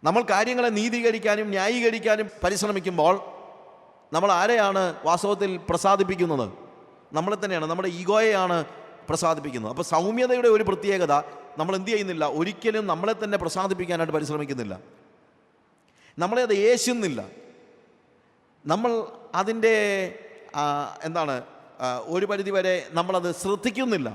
നമ്മൾ കാര്യങ്ങളെ നീതീകരിക്കാനും ന്യായീകരിക്കാനും പരിശ്രമിക്കുമ്പോൾ നമ്മൾ ആരെയാണ് വാസ്തവത്തിൽ പ്രസാദിപ്പിക്കുന്നത്? നമ്മളെ തന്നെയാണ്, നമ്മുടെ ഈഗോയെയാണ് പ്രസാദിപ്പിക്കുന്നത്. അപ്പോൾ സൗമ്യതയുടെ ഒരു പ്രത്യേകത, നമ്മൾ എന്ത് ചെയ്യുന്നില്ല, ഒരിക്കലും നമ്മളെ തന്നെ പ്രസാദിപ്പിക്കാനായിട്ട് പരിശ്രമിക്കുന്നില്ല. നമ്മളെ അത് യേശുന്നില്ല. നമ്മൾ അതിൻ്റെ ഒരു പരിധിവരെ നമ്മളത് ശ്രദ്ധിക്കുന്നില്ല,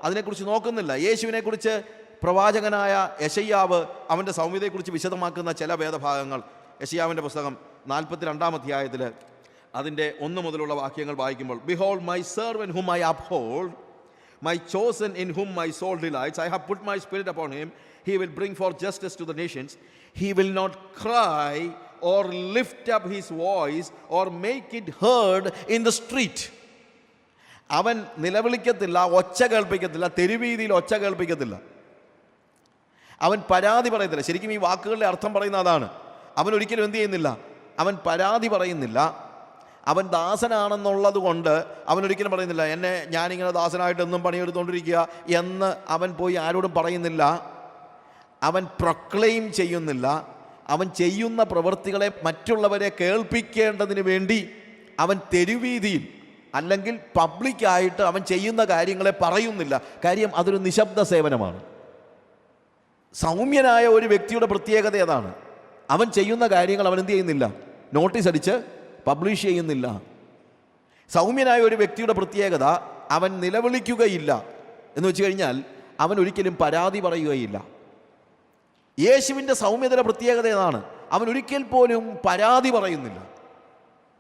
അതിനെക്കുറിച്ച് നോക്കുന്നില്ല. യേശുവിനെക്കുറിച്ച് പ്രവാചകനായ യെശയ്യാവ് അവൻ്റെ സൗമ്യതയെക്കുറിച്ച് വിശദമാക്കുന്ന ചില വേദഭാഗങ്ങൾ, യെശയ്യാവിൻ്റെ പുസ്തകം 42-ാം അധ്യായത്തിൽ അതിൻ്റെ 1 മുതലുള്ള വാക്യങ്ങൾ വായിക്കുമ്പോൾ, behold my servant whom I uphold, my chosen in whom my soul delights, I have put my spirit upon him, he will bring forth justice to the nations, he will not cry or lift up his voice or make it heard in the street. അവൻ നിലവിളിക്കത്തില്ല, ഒച്ച കേൾപ്പിക്കത്തില്ല, തെരുവീതിയിൽ ഒച്ച കേൾപ്പിക്കത്തില്ല, അവൻ പരാതി പറയത്തില്ല. ശരിക്കും ഈ വാക്കുകളുടെ അർത്ഥം പറയുന്ന അതാണ്. അവൻ ഒരിക്കലും എന്ത് ചെയ്യുന്നില്ല, അവൻ പരാതി പറയുന്നില്ല. അവൻ ദാസനാണെന്നുള്ളത് കൊണ്ട് അവനൊരിക്കലും പറയുന്നില്ല, ഞാനിങ്ങനെ ദാസനായിട്ട് എന്നും പണിയെടുത്തുകൊണ്ടിരിക്കുക എന്ന് അവൻ പോയി ആരോടും പറയുന്നില്ല. അവൻ പ്രൊക്ലെയിം ചെയ്യുന്നില്ല. അവൻ ചെയ്യുന്ന പ്രവൃത്തികളെ മറ്റുള്ളവരെ കേൾപ്പിക്കേണ്ടതിന് വേണ്ടി അവൻ തെരുവീതിയിൽ അല്ലെങ്കിൽ പബ്ലിക്കായിട്ട് അവൻ ചെയ്യുന്ന കാര്യങ്ങളെ പറയുന്നില്ല. കാര്യം അതൊരു നിശബ്ദ സേവനമാണ്. സൗമ്യനായ ഒരു വ്യക്തിയുടെ പ്രത്യേകത അതാണ്. അവൻ ചെയ്യുന്ന കാര്യങ്ങൾ അവൻ എന്ത് ചെയ്യുന്നില്ല, നോട്ടീസ് അടിച്ച് പബ്ലിഷ് ചെയ്യുന്നില്ല. സൗമ്യനായ ഒരു വ്യക്തിയുടെ പ്രത്യേകത, അവൻ നിലവിളിക്കുകയില്ല. എന്ന് വെച്ച് കഴിഞ്ഞാൽ അവൻ ഒരിക്കലും പരാതി പറയുകയില്ല. യേശുവിൻ്റെ സൗമ്യതയുടെ പ്രത്യേകത ഏതാണ്? അവൻ ഒരിക്കൽ പോലും പരാതി പറയുന്നില്ല.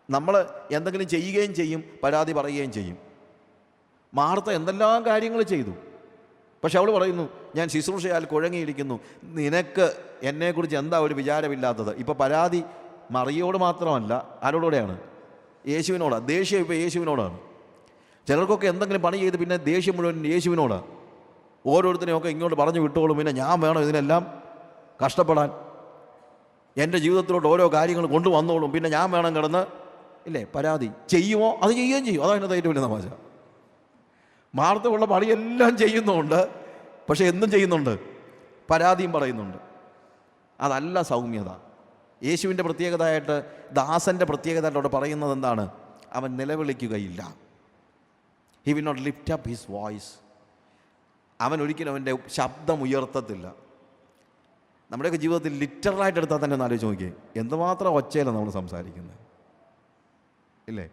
നമ്മൾ എന്തെങ്കിലും ചെയ്യുകയും ചെയ്യും, പരാതി പറയുകയും ചെയ്യും. മാർത്ത എന്തെല്ലാം കാര്യങ്ങൾ ചെയ്തു, പക്ഷെ അവൾ പറയുന്നു, ഞാൻ ശുശ്രൂഷയാൽ കുഴങ്ങിയിരിക്കുന്നു, നിനക്ക് എന്നെക്കുറിച്ച് എന്താ ഒരു വിചാരമില്ലാത്തത്? ഇപ്പോൾ പരാതി മറിയോട് മാത്രമല്ല, ആരോടുകൂടെയാണ്? യേശുവിനോടാണ്. ദേഷ്യം ഇപ്പോൾ യേശുവിനോടാണ്. ചിലർക്കൊക്കെ എന്തെങ്കിലും പണി ചെയ്ത് പിന്നെ ദേഷ്യം മുഴുവൻ യേശുവിനോടാണ്. ഓരോരുത്തരെയൊക്കെ ഇങ്ങോട്ട് പറഞ്ഞു വിട്ടോളും, പിന്നെ ഞാൻ വേണം ഇതിനെല്ലാം കഷ്ടപ്പെടാൻ, എൻ്റെ ജീവിതത്തിലോട്ട് ഓരോ കാര്യങ്ങൾ കൊണ്ടുവന്നോളും, പിന്നെ ഞാൻ വേണം കിടന്ന് ഇല്ലേ പരാതി. ചെയ്യുമോ? അത് ചെയ്യുകയും ചെയ്യും. അതാണ് അതിൻ്റെ ഏറ്റവും വലിയ തമാശ. മാർത്ത ഉള്ള പണിയെല്ലാം ചെയ്യുന്നുണ്ട്, പക്ഷെ എന്തും ചെയ്യുന്നുണ്ട്, പരാതിയും പറയുന്നുണ്ട്. അതല്ല സൗമ്യത. യേശുവിൻ്റെ പ്രത്യേകതയായിട്ട്, ദാസൻ്റെ പ്രത്യേകതയായിട്ട് അവിടെ പറയുന്നത് എന്താണ്? അവൻ നിലവിളിക്കുകയില്ല. He will not lift up his voice. അവൻ ഒരിക്കലും അവൻ്റെ ശബ്ദം ഉയർത്തത്തില്ല. നമ്മുടെയൊക്കെ ജീവിതത്തിൽ ലിറ്ററലായിട്ട് എടുത്താൽ തന്നെ ഒന്ന് ആലോചിച്ച് നോക്കിയേ, എന്തുമാത്രം ഒച്ചയിലാണ് നമ്മൾ സംസാരിക്കുന്നത്, ഇല്ലേ?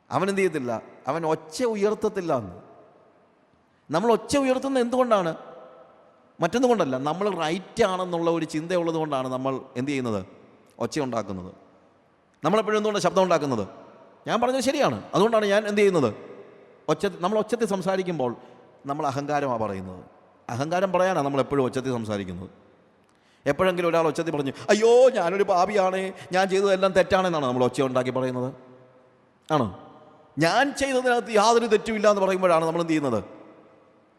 അവൻ എന്ത് ചെയ്യത്തില്ല, അവൻ ഒച്ച ഉയർത്തത്തില്ല എന്ന്. നമ്മൾ ഒച്ച ഉയർത്തുന്നത് എന്തുകൊണ്ടാണ്? മറ്റൊന്നും കൊണ്ടല്ല, നമ്മൾ റൈറ്റ് ആണെന്നുള്ള ഒരു ചിന്തയുള്ളത് കൊണ്ടാണ് നമ്മൾ എന്ത് ചെയ്യുന്നത്, ഒച്ച ഉണ്ടാക്കുന്നത്. നമ്മളെപ്പോഴും എന്തുകൊണ്ടാണ് ശബ്ദം ഉണ്ടാക്കുന്നത്? ഞാൻ പറഞ്ഞത് ശരിയാണ്, അതുകൊണ്ടാണ് ഞാൻ എന്ത് ചെയ്യുന്നത്, നമ്മൾ ഒച്ചത്തിൽ സംസാരിക്കുമ്പോൾ നമ്മൾ അഹങ്കാരമാണ് പറയുന്നത്. അഹങ്കാരം പറയാനാണ് നമ്മൾ എപ്പോഴും ഒച്ചത്തിൽ സംസാരിക്കുന്നത്. എപ്പോഴെങ്കിലും ഒരാൾ ഒച്ചത്തിൽ പറഞ്ഞു, അയ്യോ ഞാനൊരു പാപിയാണ്, ഞാൻ ചെയ്തതെല്ലാം തെറ്റാണെന്നാണ് നമ്മൾ ഒച്ച ഉണ്ടാക്കി പറയുന്നത്? ആണോ? ഞാൻ ചെയ്തതിനകത്ത് യാതൊരു തെറ്റുമില്ല എന്ന് പറയുമ്പോഴാണ് നമ്മൾ എന്ത് ചെയ്യുന്നത്,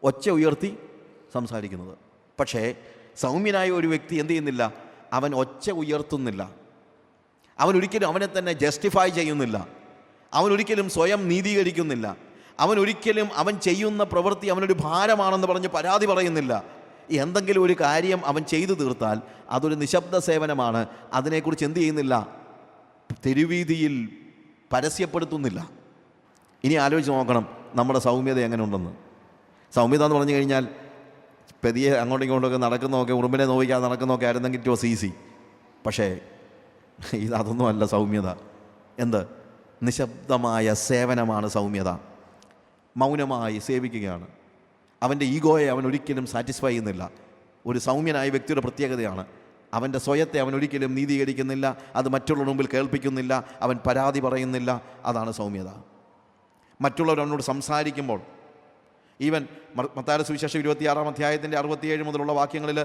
ഒച്ച ഉയർത്തി സംസാരിക്കുന്നത്. പക്ഷേ സൗമ്യനായ ഒരു വ്യക്തി എന്ത് ചെയ്യുന്നില്ല, അവൻ ഒച്ച ഉയർത്തുന്നില്ല. അവനൊരിക്കലും അവനെ തന്നെ ജസ്റ്റിഫൈ ചെയ്യുന്നില്ല. അവനൊരിക്കലും സ്വയം നീതീകരിക്കുന്നില്ല. അവനൊരിക്കലും അവൻ ചെയ്യുന്ന പ്രവൃത്തി അവനൊരു ഭാരമാണെന്ന് പറഞ്ഞ് പരാതി പറയുന്നില്ല. എന്തെങ്കിലും ഒരു കാര്യം അവൻ ചെയ്തു തീർത്താൽ അതൊരു നിശബ്ദ സേവനമാണ്. അതിനെക്കുറിച്ച് എന്ത് ചെയ്യുന്നില്ല, തെരുവീതിയിൽ പരസ്യപ്പെടുത്തുന്നില്ല. ഇനി ആലോചിച്ച് നോക്കണം നമ്മുടെ സൗമ്യത എങ്ങനെ ഉണ്ടെന്ന്. സൗമ്യത എന്ന് പറഞ്ഞു കഴിഞ്ഞാൽ പെതിയെ അങ്ങോട്ടും ഇങ്ങോട്ടൊക്കെ നടക്കുന്നതൊക്കെ, ഉറുമ്പിനെ നോവിക്കാതെ നടക്കുന്നതൊക്കെ ആയിരുന്നെങ്കിൽ ഇറ്റ് വാസ് ഈസി. പക്ഷേ അതൊന്നുമല്ല സൗമ്യത. എന്ത്? നിശബ്ദമായ സേവനമാണ് സൗമ്യത. മൗനമായി സേവിക്കുകയാണ്. അവൻ്റെ ഈഗോയെ അവൻ ഒരിക്കലും സാറ്റിസ്ഫൈ ചെയ്യുന്നില്ല. ഒരു സൗമ്യനായ വ്യക്തിയുടെ പ്രത്യേകതയാണ്, അവൻ്റെ സ്വയത്തെ അവൻ ഒരിക്കലും നീതീകരിക്കുന്നില്ല, അത് മറ്റുള്ളവരുടെ മുമ്പിൽ കേൾപ്പിക്കുന്നില്ല, അവൻ പരാതി പറയുന്നില്ല. അതാണ് സൗമ്യത. മറ്റുള്ളവർ അവനോട് സംസാരിക്കുമ്പോൾ, ഈവൻ മത്തായിയുടെ സുവിശേഷം 26-ാം അധ്യായത്തിൻ്റെ 67 മുതലുള്ള വാക്യങ്ങളിൽ,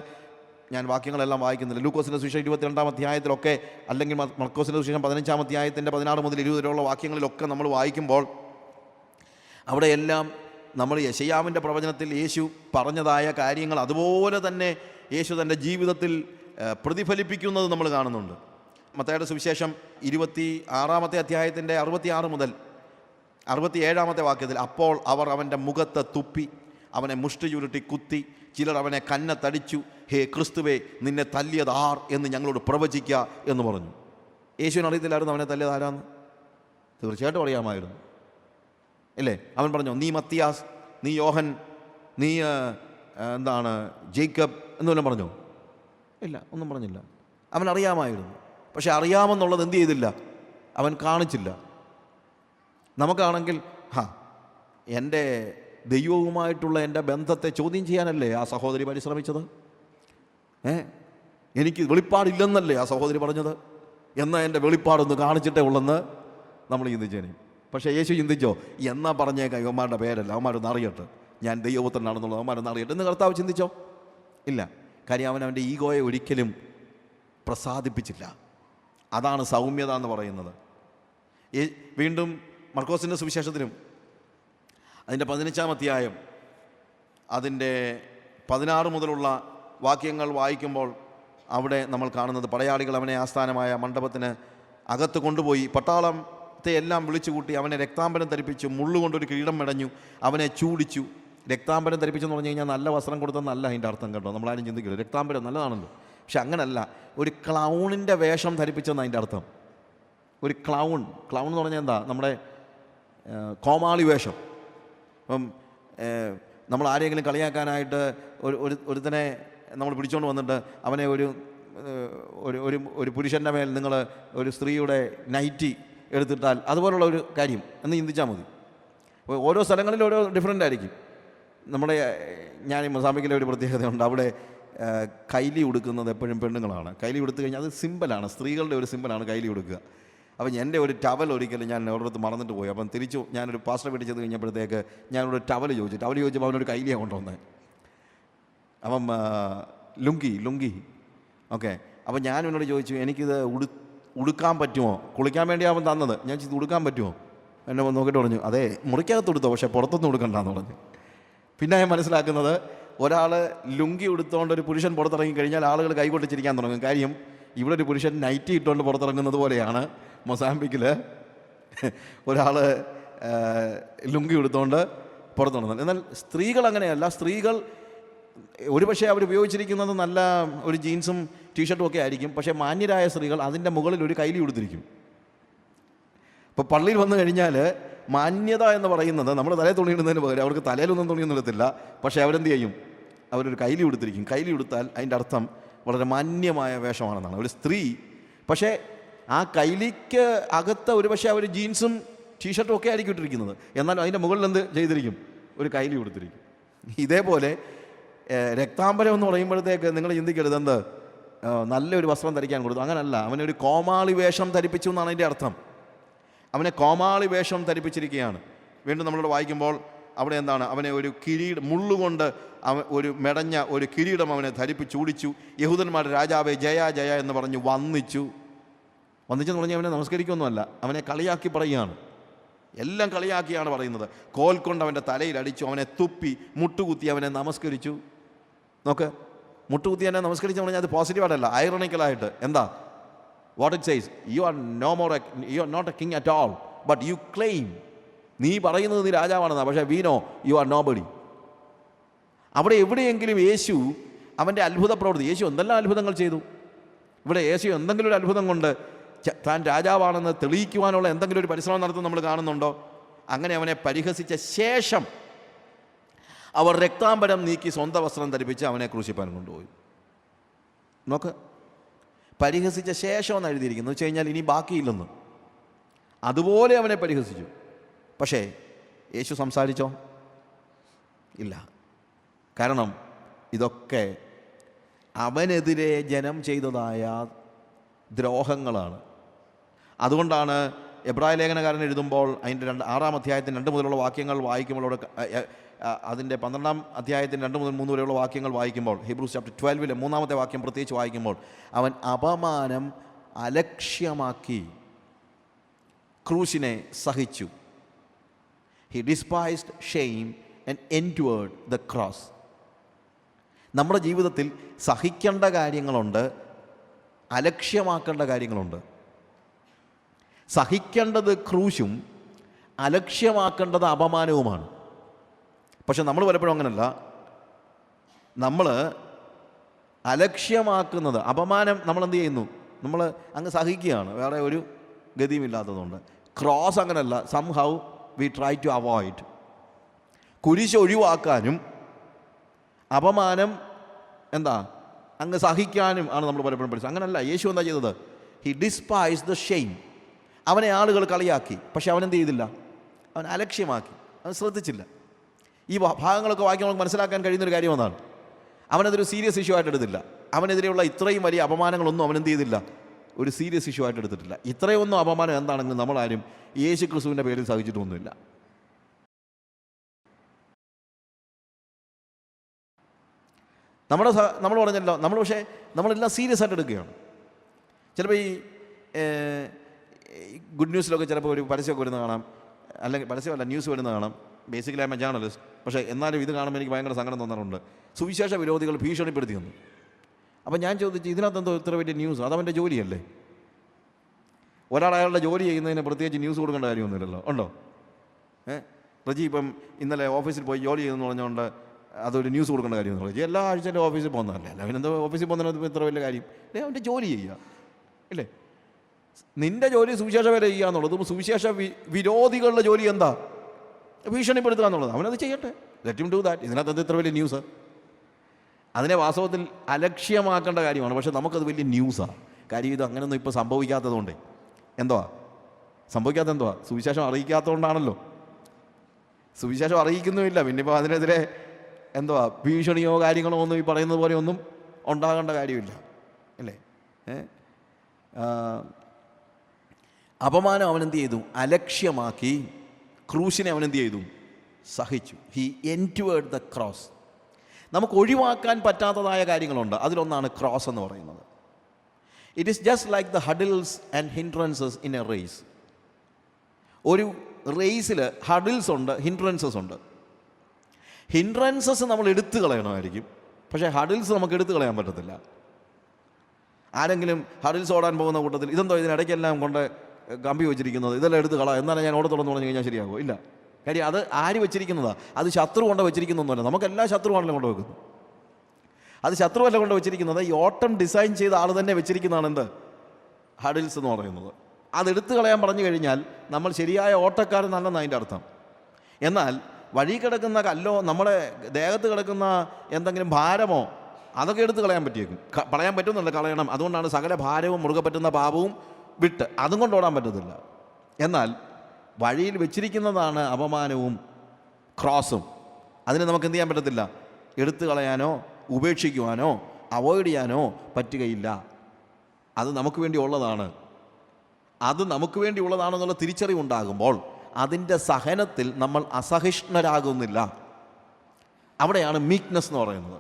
ഞാൻ വാക്യങ്ങളെല്ലാം വായിക്കുന്നില്ല, ലൂക്കോസിൻ്റെ സുവിശേഷം 22-ാം അധ്യായത്തിലൊക്കെ, അല്ലെങ്കിൽ മർക്കോസിൻ്റെ സുവിശേഷം 15-ാം അധ്യായത്തിൻ്റെ 16 മുതൽ 20 വരെയുള്ള വാക്യങ്ങളിലൊക്കെ നമ്മൾ വായിക്കുമ്പോൾ അവിടെയെല്ലാം നമ്മൾ യെശയ്യാവിൻ്റെ പ്രവചനത്തിൽ യേശു പറഞ്ഞതായ കാര്യങ്ങൾ അതുപോലെ തന്നെ യേശു തൻ്റെ ജീവിതത്തിൽ പ്രതിഫലിപ്പിക്കുന്നത് നമ്മൾ കാണുന്നുണ്ട്. മത്തായിയുടെ സുവിശേഷം 26-ാമത്തെ അധ്യായത്തിൻ്റെ 66 മുതൽ 67-ാമത്തെ വാക്യത്തിൽ, അപ്പോൾ അവർ അവൻ്റെ മുഖത്ത് തുപ്പി, അവനെ മുഷ്ടി ചുരുട്ടി കുത്തി, ചിലർ അവനെ കന്നത്തടിച്ചു, ഹേ ക്രിസ്തുവേ നിന്നെ തല്ലിയത് ആർ എന്ന് ഞങ്ങളോട് പ്രവചിക്കുക എന്ന് പറഞ്ഞു. യേശുവിന് അറിയത്തില്ലായിരുന്നു അവനെ തല്ലിയത് ആരാന്ന്? തീർച്ചയായിട്ടും അറിയാമായിരുന്നു, അല്ലേ? അവൻ പറഞ്ഞു, നീ മത്തിയാസ്, നീ യോഹൻ, നീ എന്താണ് ജേക്കബ് എന്നുവല്ലം പറഞ്ഞോ? ഇല്ല, ഒന്നും പറഞ്ഞില്ല. അവൻ അറിയാമായിരുന്നു. പക്ഷെ അറിയാമെന്നുള്ളത് എന്ത് ചെയ്തില്ല? അവൻ കാണിച്ചില്ല. നമുക്കാണെങ്കിൽ എൻ്റെ ദൈവവുമായിട്ടുള്ള എൻ്റെ ബന്ധത്തെ ചോദ്യം ചെയ്യാനല്ലേ ആ സഹോദരി പരിശ്രമിച്ചത്? എനിക്ക് വെളിപ്പാടില്ലെന്നല്ലേ ആ സഹോദരി പറഞ്ഞത്? എന്നാൽ എൻ്റെ വെളിപ്പാടൊന്ന് കാണിച്ചിട്ടേ ഉള്ളെന്ന് നമ്മൾ ചിന്തിച്ചേനെ. പക്ഷേ യേശു ചിന്തിച്ചോ? എന്നാ പറഞ്ഞേക്കാം യുവന്മാരുടെ പേരല്ല, അവന്മാരൊന്ന് അറിയട്ടെ, ഞാൻ ദൈവപുത്രനാണെന്നുള്ളത് അവന്മാരൊന്ന് അറിയട്ടെ എന്ന് കർത്താവ് ചിന്തിച്ചോ? ഇല്ല. കാര്യം അവൻ്റെ ഈഗോയെ ഒരിക്കലും പ്രസാദിപ്പിച്ചില്ല. അതാണ് സൗമ്യത എന്ന് പറയുന്നത്. വീണ്ടും മർക്കോസിൻ്റെ സുവിശേഷത്തിലും അതിൻ്റെ 15-ാം അധ്യായം അതിൻ്റെ 16 മുതലുള്ള വാക്യങ്ങൾ വായിക്കുമ്പോൾ അവിടെ നമ്മൾ കാണുന്നത്, പടയാളികൾ അവനെ ആസ്ഥാനമായ മണ്ഡപത്തിന് അകത്ത് കൊണ്ടുപോയി പട്ടാളത്തെ എല്ലാം വിളിച്ചു കൂട്ടി അവനെ രക്താംബരം ധരിപ്പിച്ചു, മുള്ളുകൊണ്ടൊരു കിരീടം മെടഞ്ഞു, അവനെ ചൂടിച്ചു. രക്താംബരം ധരിപ്പിച്ചെന്ന് പറഞ്ഞു കഴിഞ്ഞാൽ നല്ല വസ്ത്രം കൊടുത്തെന്നല്ല അതിൻ്റെ അർത്ഥം കേട്ടോ. നമ്മളാരും ചിന്തിക്കില്ല, രക്താംബരം നല്ലതാണല്ലോ, പക്ഷെ അങ്ങനല്ല. ഒരു ക്ലൗണിൻ്റെ വേഷം ധരിപ്പിച്ചെന്ന് അതിൻ്റെ അർത്ഥം. ഒരു ക്ലൗൺ എന്ന് പറഞ്ഞാൽ എന്താ? നമ്മുടെ കോമാളി വേഷം. ഇപ്പം നമ്മൾ ആരെങ്കിലും കളിയാക്കാനായിട്ട് ഒരുത്തനെ നമ്മൾ പിടിച്ചുകൊണ്ട് വന്നിട്ട് അവനെ ഒരു പുരുഷൻ്റെ മേൽ നിങ്ങൾ ഒരു സ്ത്രീയുടെ നൈറ്റി എടുത്തിട്ടാൽ അതുപോലുള്ള ഒരു കാര്യം എന്ന് ചിന്തിച്ചാൽ മതി. ഓരോ സ്ഥലങ്ങളിൽ ഓരോ ഡിഫറൻ്റ് ആയിരിക്കും. ഞാൻ ഈ മൊസാംബിക്കിലെ ഒരു പ്രത്യേകതയുണ്ട്. അവിടെ കൈലി ഉടുക്കുന്നത് എപ്പോഴും പെണ്ണുങ്ങളാണ്. കൈലി ഉടുത്തു കഴിഞ്ഞാൽ അത് സിമ്പിളാണ്, സ്ത്രീകളുടെ ഒരു സിമ്പിളാണ് കൈലി ഉടുക്കുക. അപ്പം എൻ്റെ ഒരു ടവൽ ഒരിക്കലും ഞാൻ ഒരിടത്ത് മറന്നിട്ട് പോയി. അപ്പം തിരിച്ചു ഞാനൊരു പാസ്റ്റർ വീട്ടിൽ ചെന്ന് കഴിഞ്ഞപ്പോഴത്തേക്ക് ഞാനൊരു ടവൽ ചോദിച്ചപ്പോൾ അവനൊരു കൈലിയാണ് കൊണ്ടുവന്നത്. അപ്പം ലുങ്കി ഓക്കെ. അപ്പം ഞാൻ എന്നോട് ചോദിച്ചു, എനിക്കിത് ഉടുക്കാൻ പറ്റുമോ? കുളിക്കാൻ വേണ്ടി അവൻ തന്നത്. ഞാൻ ഇത് ഉടുക്കാൻ പറ്റുമോ? എന്നെ നോക്കിയിട്ട് പറഞ്ഞു, അതെ മുറിക്കകത്ത് ഉടുത്തോ, പക്ഷേ പുറത്തൊന്നും ഉടുക്കണ്ടെന്ന് പറഞ്ഞു. പിന്നെ ഞാൻ മനസ്സിലാക്കുന്നത്, ഒരാൾ ലുങ്കി ഉടുത്തോണ്ട് ഒരു പുരുഷൻ പുറത്തിറങ്ങി കഴിഞ്ഞാൽ ആളുകൾ കൈകൊട്ടിച്ചിരിക്കാൻ തുടങ്ങും. കാര്യം ഇവിടെ ഒരു പുരുഷൻ നൈറ്റി ഇട്ടുകൊണ്ട് പുറത്തിറങ്ങുന്നത് പോലെയാണ് മൊസാംബിക്കിൽ ഒരാൾ ലുങ്കി ഉടുത്തോണ്ട് പുറത്തിറങ്ങുന്നത്. എന്നാൽ സ്ത്രീകൾ അങ്ങനെയല്ല. സ്ത്രീകൾ ഒരുപക്ഷെ അവർ ഉപയോഗിച്ചിരിക്കുന്നത് നല്ല ഒരു ജീൻസും ടീഷർട്ടും ഒക്കെ ആയിരിക്കും, പക്ഷേ മാന്യരായ സ്ത്രീകൾ അതിൻ്റെ മുകളിൽ ഒരു കൈലി ഉടുത്തിരിക്കും. ഇപ്പോൾ പള്ളിയിൽ വന്നു കഴിഞ്ഞാൽ മാന്യത എന്ന് പറയുന്നത് നമ്മൾ തലയിൽ തുണിയിടുന്നതിന് പകരം അവർക്ക് തലയിലൊന്നും തുണിയൊന്നും ഇടത്തില്ല, പക്ഷേ അവരെന്ത് ചെയ്യും? അവരൊരു കൈലി ഉടുത്തിരിക്കും. കൈലി ഉടുത്താൽ അതിൻ്റെ അർത്ഥം വളരെ മാന്യമായ വേഷമാണെന്നാണ്. ഒരു സ്ത്രീ പക്ഷേ ആ കൈലിക്ക് അകത്ത് ഒരുപക്ഷെ അവർ ജീൻസും ടീഷർട്ടും ഒക്കെ ആയിരിക്കും ഇട്ടിരിക്കുന്നത്, എന്നാൽ അതിൻ്റെ മുകളിൽ എന്ത് ചെയ്തിരിക്കും? ഒരു കൈലി ഉടുത്തിരിക്കും. ഇതേപോലെ രക്താംബരം എന്ന് പറയുമ്പോഴത്തേക്ക് നിങ്ങൾ ചിന്തിക്കരുത് എന്ത് നല്ലൊരു വസ്ത്രം ധരിക്കാൻ കൊടുത്തു, അങ്ങനല്ല. അവനൊരു കോമാളി വേഷം ധരിപ്പിച്ചു എന്നാണ് അതിൻ്റെ അർത്ഥം. അവനെ കോമാളി വേഷം ധരിപ്പിച്ചിരിക്കുകയാണ്. വീണ്ടും നമ്മളിവിടെ വായിക്കുമ്പോൾ അവിടെ എന്താണ്? അവനെ ഒരു മുള്ളുകൊണ്ട് ഒരു മെടഞ്ഞ ഒരു കിരീടം അവനെ ധരിപ്പിച്ചൂടിച്ചു. യഹൂദന്മാരുടെ രാജാവെ ജയ ജയ എന്ന് പറഞ്ഞ് വന്നിച്ചെന്ന് പറഞ്ഞാൽ അവനെ നമസ്കരിക്കൊന്നുമല്ല, അവനെ കളിയാക്കി പറയുകയാണ്. എല്ലാം കളിയാക്കിയാണ് പറയുന്നത്. കോൽ കൊണ്ട് അവൻ്റെ തലയിൽ അടിച്ചു, അവനെ തുപ്പി, മുട്ടുകുത്തി അവനെ നമസ്കരിച്ചു. നോക്ക്, മുട്ടുകുത്തി അവനെ നമസ്കരിച്ചു പറഞ്ഞാൽ അത് പോസിറ്റീവായിട്ടല്ല, ഐറണിക്കലായിട്ട്. എന്താ? What it says, you are not a king at all, but you claim, നീ പറയുന്നത് നീ രാജാവാണെന്നാണ്, പക്ഷേ we know you are nobody. അവിടെ എവിടെയെങ്കിലും യേശു അവൻ്റെ അത്ഭുത പ്രവൃത്തി, യേശു എന്തെല്ലാം അത്ഭുതങ്ങൾ ചെയ്തു. ഇവിടെ യേശു എന്തെങ്കിലും ഒരു അത്ഭുതം കൊണ്ട് താൻ രാജാവാണെന്ന് തെളിയിക്കുവാനുള്ള എന്തെങ്കിലും ഒരു പരിശ്രമം നടത്തുന്നത് നമ്മൾ കാണുന്നുണ്ടോ? അങ്ങനെ അവനെ പരിഹസിച്ച ശേഷം അവർ രക്താംബരം നീക്കി സ്വന്തം വസ്ത്രം ധരിപ്പിച്ച് അവനെ ക്രൂശിപ്പാൻ കൊണ്ടുപോയി. നോക്ക്, പരിഹസിച്ച ശേഷം എന്ന് എഴുതിയിരിക്കുന്നു വെച്ച് കഴിഞ്ഞാൽ ഇനി ബാക്കിയില്ലെന്ന്. അതുപോലെ അവനെ പരിഹസിച്ചു. പക്ഷേ യേശു സംസാരിച്ചോ? ഇല്ല. കാരണം ഇതൊക്കെ അവനെതിരെ ജനം ചെയ്തതായ ദ്രോഹങ്ങളാണ്. അതുകൊണ്ടാണ് എബ്രായ ലേഖനകാരൻ എഴുതുമ്പോൾ അതിൻ്റെ 6-ാം അധ്യായത്തിന് 2 മുതലുള്ള വാക്യങ്ങൾ വായിക്കുമ്പോൾ അവിടെ അതിൻ്റെ 12-ാം അധ്യായത്തിന് 2 മുതൽ 3 വരെയുള്ള വാക്യങ്ങൾ വായിക്കുമ്പോൾ, ഹീബ്രൂസ് ചാപ്റ്റർ 12-ലെ 3-ാമത്തെ വാക്യം പ്രത്യേകിച്ച് വായിക്കുമ്പോൾ, അവൻ അപമാനം അലക്ഷ്യമാക്കി ക്രൂശിനെ സഹിച്ചു. He despised shame and endured the cross. നമ്മുടെ ജീവിതത്തിൽ സഹിക്കേണ്ട കാര്യങ്ങളുണ്ട്, അലക്ഷ്യമാക്കേണ്ട കാര്യങ്ങളുണ്ട്. സഹിക്കേണ്ടത് ക്രൂശും അലക്ഷ്യമാക്കേണ്ടത് അപമാനവുമാണ്. പക്ഷെ നമ്മൾ പലപ്പോഴും അങ്ങനല്ല. നമ്മൾ അലക്ഷ്യമാക്കുന്നത്, അപമാനം നമ്മൾ എന്ത് ചെയ്യുന്നു? നമ്മൾ അങ്ങ് സഹിക്കുകയാണ്, വേറെ ഒരു ഗതിയുമില്ലാത്തതുകൊണ്ട്. ക്രോസ് അങ്ങനല്ല. Somehow we try to avoid. കുരിശ് ഒഴിവാക്കാനും അപമാനം എന്താ അങ്ങ് സഹിക്കാനും ആണ് നമ്മൾ പലപ്പോഴും പഠിച്ചത്. അങ്ങനല്ല. യേശു എന്താ ചെയ്തത്? He despise the shame. അവനെ ആളുകൾ കളിയാക്കി, പക്ഷെ അവൻ എന്ത് ചെയ്തില്ല? അവൻ അലക്ഷ്യമാക്കി, അവൻ ശ്രദ്ധിച്ചില്ല. ഈ ഭാഗങ്ങളൊക്കെ വായിക്കാൻ നമുക്ക് മനസ്സിലാക്കാൻ കഴിയുന്നൊരു കാര്യം എന്നാണ്, അവനതൊരു സീരിയസ് ഇഷ്യൂ ആയിട്ട് എടുത്തില്ല. അവനെതിരെയുള്ള ഇത്രയും വലിയ അപമാനങ്ങളൊന്നും അവൻ എന്ത് ചെയ്തില്ല? ഒരു സീരിയസ് ഇഷ്യൂ ആയിട്ട് എടുത്തിട്ടില്ല. ഇത്രയൊന്നും അപമാനം എന്താണെങ്കിലും നമ്മളാരും യേശു ക്രിസ്തുവിൻ്റെ പേരിൽ സഹിച്ചിട്ടൊന്നുമില്ല. നമ്മൾ പറഞ്ഞല്ലോ, പക്ഷേ നമ്മളെല്ലാം സീരിയസ് ആയിട്ട് എടുക്കുകയാണ്. ചിലപ്പോൾ ഈ ഗുഡ് ന്യൂസിലൊക്കെ ചിലപ്പോൾ ഒരു പരസ്യമൊക്കെ വരുന്ന കാണാം, അല്ലെങ്കിൽ പരസ്യമല്ല, ന്യൂസ് വരുന്ന കാണാം. Basically I M A journalist. പക്ഷേ എന്നാലും ഇത് കാണുമ്പോൾ എനിക്ക് ഭയങ്കര സങ്കടം തോന്നാറുണ്ട്. സുവിശേഷ വിരോധികൾ ഭീഷണിപ്പെടുത്തിയെന്ന്. അപ്പം ഞാൻ ചോദിച്ചു, ഇതിനകത്തെന്തോ ഇത്ര വലിയ ന്യൂസ്? അതവൻ്റെ ജോലിയല്ലേ? ഒരാൾ അയാളുടെ ജോലി ചെയ്യുന്നതിന് പ്രത്യേകിച്ച് ന്യൂസ് കൊടുക്കേണ്ട കാര്യമൊന്നുമില്ലല്ലോ, ഉണ്ടോ? റജി ഇപ്പം ഇന്നലെ ഓഫീസിൽ പോയി ജോലി ചെയ്തെന്ന് പറഞ്ഞുകൊണ്ട് അതൊരു ന്യൂസ് കൊടുക്കേണ്ട കാര്യമൊന്നും. റജി എല്ലാ ആഴ്ചയിലും ഓഫീസിൽ പോകുന്നതല്ലേ, അല്ല അവനെന്തോ ഓഫീസിൽ പോകുന്നതിന് ഇത്ര വലിയ കാര്യം? അവൻ്റെ ജോലി ചെയ്യുക ഇല്ലേ? നിൻ്റെ ജോലി സുവിശേഷ വേല ചെയ്യുക എന്നുള്ളത്. സുവിശേഷ വിരോധികളുടെ ജോലി എന്താ? ഭീഷണിപ്പെടുത്തുക എന്നുള്ളത്. അവനത് ചെയ്യട്ടെ, ലെറ്റ് ഹിം ഡു ദാറ്റ്. ഇതിനകത്ത് ഇത്ര വലിയ ന്യൂസ്? അതിനെ വാസ്തവത്തിൽ അലക്ഷ്യമാക്കേണ്ട കാര്യമാണ്, പക്ഷെ നമുക്കത് വലിയ ന്യൂസാണ്. കാര്യം ഇത് അങ്ങനെയൊന്നും ഇപ്പോൾ സംഭവിക്കാത്തതുകൊണ്ടേ. എന്തുവാ സംഭവിക്കാത്ത? എന്തുവാ? സുവിശേഷം അറിയിക്കാത്തതുകൊണ്ടാണല്ലോ. സുവിശേഷം അറിയിക്കുന്നുമില്ല, പിന്നെ ഇപ്പോൾ അതിനെതിരെ എന്തുവാ ഭീഷണിയോ കാര്യങ്ങളോ ഒന്നും ഈ പറയുന്നത് പോലെ ഒന്നും ഉണ്ടാകേണ്ട കാര്യമില്ല, അല്ലേ? അപമാനം അവനെന്ത് ചെയ്തു? അലക്ഷ്യമാക്കി. ക്രൂശിനെ അവനെന്ത് ചെയ്തു? സഹിച്ചു. He endured the cross. നമുക്ക് ഒഴിവാക്കാൻ പറ്റാത്തതായ കാര്യങ്ങളുണ്ട്, അതിലൊന്നാണ് ക്രോസ് എന്ന് പറയുന്നത്. It is just like the hurdles and hindrances in a race. ഒരു റേസിൽ ഹഡിൽസ് ഉണ്ട്, ഹിൻഡ്രൻസസ് ഉണ്ട്. ഹിൻഡ്രൻസസ് നമ്മൾ എടുത്തു കളയണമായിരിക്കും, പക്ഷേ ഹഡിൽസ് നമുക്ക് എടുത്തു കളയാൻ പറ്റത്തില്ല. ആരെങ്കിലും ഹഡിൽസ് ഓടാൻ പോകുന്ന കൂട്ടത്തിൽ ഇതെന്തോ ഇതിനിടയ്ക്കെല്ലാം കൊണ്ട് കമ്പി വെച്ചിരിക്കുന്നത്, ഇതെല്ലാം എടുത്ത് കളാം, എന്നാലും ഞാൻ ഓടത്തോളം പറഞ്ഞു കഴിഞ്ഞാൽ ശരിയാകുമോ? ഇല്ല. കാര്യം അത് ആര് വെച്ചിരിക്കുന്നതാണ്? അത് ശത്രു കൊണ്ട് വെച്ചിരിക്കുന്നൊന്നുമല്ല. നമുക്കെല്ലാ ശത്രുവാണല്ലോ കൊണ്ട് വെക്കുന്നത്. അത് ശത്രുവല്ല കൊണ്ട് വെച്ചിരിക്കുന്നത്, ഈ ഓട്ടം ഡിസൈൻ ചെയ്ത ആൾ തന്നെ വെച്ചിരിക്കുന്നതാണ് എന്ത്? ഹഡിൽസ് എന്ന് പറയുന്നത്. അതെടുത്ത് കളയാൻ പറഞ്ഞു കഴിഞ്ഞാൽ നമ്മൾ ശരിയായ ഓട്ടക്കാരനല്ലെന്ന് അതിൻ്റെ അർത്ഥം. എന്നാൽ വഴി കിടക്കുന്ന കല്ലോ നമ്മുടെ ദേഹത്ത് കിടക്കുന്ന എന്തെങ്കിലും ഭാരമോ അതൊക്കെ എടുത്ത് കളയാൻ പറ്റിയേക്കും. കളയാൻ പറ്റുമെന്നല്ല, കളയണം. അതുകൊണ്ടാണ് സകല ഭാരവും മുറുകെ പറ്റുന്ന പാപവും വിട്ട് അതും കൊണ്ട് ഓടാൻ പറ്റത്തില്ല. എന്നാൽ വഴിയിൽ വെച്ചിരിക്കുന്നതാണ് അപമാനവും ക്രോസും. അതിനെ നമുക്ക് എന്ത് ചെയ്യാൻ പറ്റത്തില്ല? എടുത്തു കളയാനോ ഉപേക്ഷിക്കുവാനോ അവോയ്ഡ് ചെയ്യാനോ പറ്റുകയില്ല. അത് നമുക്ക് വേണ്ടി ഉള്ളതാണ്. അത് നമുക്ക് വേണ്ടി ഉള്ളതാണെന്നുള്ള തിരിച്ചറിവുണ്ടാകുമ്പോൾ അതിൻ്റെ സഹനത്തിൽ നമ്മൾ അസഹിഷ്ണുരാകുന്നില്ല. അവിടെയാണ് മീക്ക്നെസ് എന്ന് പറയുന്നത്.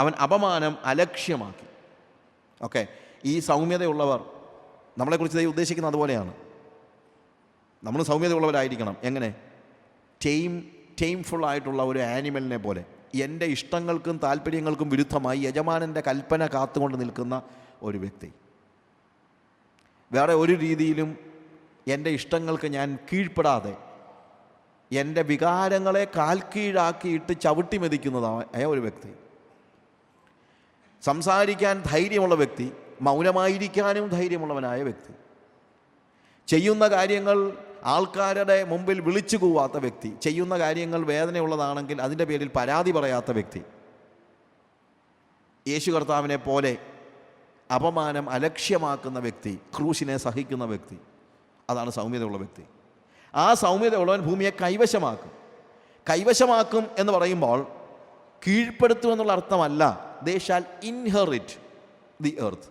അവൻ അപമാനം അലക്ഷ്യമാക്കി. ഓക്കെ, ഈ സൗമ്യതയുള്ളവർ നമ്മളെക്കുറിച്ച് ദൈവം ഉദ്ദേശിക്കുന്നത് അതുപോലെയാണ്. നമ്മൾ സൗമ്യതയുള്ളവരായിരിക്കണം. എങ്ങനെ? ടൈംഫുൾ ആയിട്ടുള്ള ഒരു ആനിമലിനെ പോലെ. എൻ്റെ ഇഷ്ടങ്ങൾക്കും താല്പര്യങ്ങൾക്കും വിരുദ്ധമായി യജമാനൻ്റെ കൽപ്പന കാത്തുകൊണ്ട് നിൽക്കുന്ന ഒരു വ്യക്തി. വേറെ ഒരു രീതിയിലും എൻ്റെ ഇഷ്ടങ്ങൾക്ക് ഞാൻ കീഴ്പ്പെടാതെ എൻ്റെ വികാരങ്ങളെ കാൽക്കീഴാക്കിയിട്ട് ചവിട്ടി മെതിക്കുന്നതായ ഒരു വ്യക്തി. സംസാരിക്കാൻ ധൈര്യമുള്ള വ്യക്തി, മൗനമായിരിക്കാനും ധൈര്യമുള്ളവനായ വ്യക്തി, ചെയ്യുന്ന കാര്യങ്ങൾ ആൾക്കാരുടെ മുമ്പിൽ വിളിച്ചു കൂവാത്ത വ്യക്തി, ചെയ്യുന്ന കാര്യങ്ങൾ വേദനയുള്ളതാണെങ്കിൽ അതിൻ്റെ പേരിൽ പരാതി പറയാത്ത വ്യക്തി, യേശു കർത്താവിനെ പോലെ അപമാനം അലക്ഷ്യമാക്കുന്ന വ്യക്തി, ക്രൂശിനെ സഹിക്കുന്ന വ്യക്തി, അതാണ് സൗമ്യതയുള്ള വ്യക്തി. ആ സൗമ്യതയുള്ളവൻ ഭൂമിയെ കൈവശമാക്കും എന്ന് പറയുമ്പോൾ കീഴ്പ്പെടുത്തുമെന്നുള്ള അർത്ഥമല്ല. They shall inherit the earth.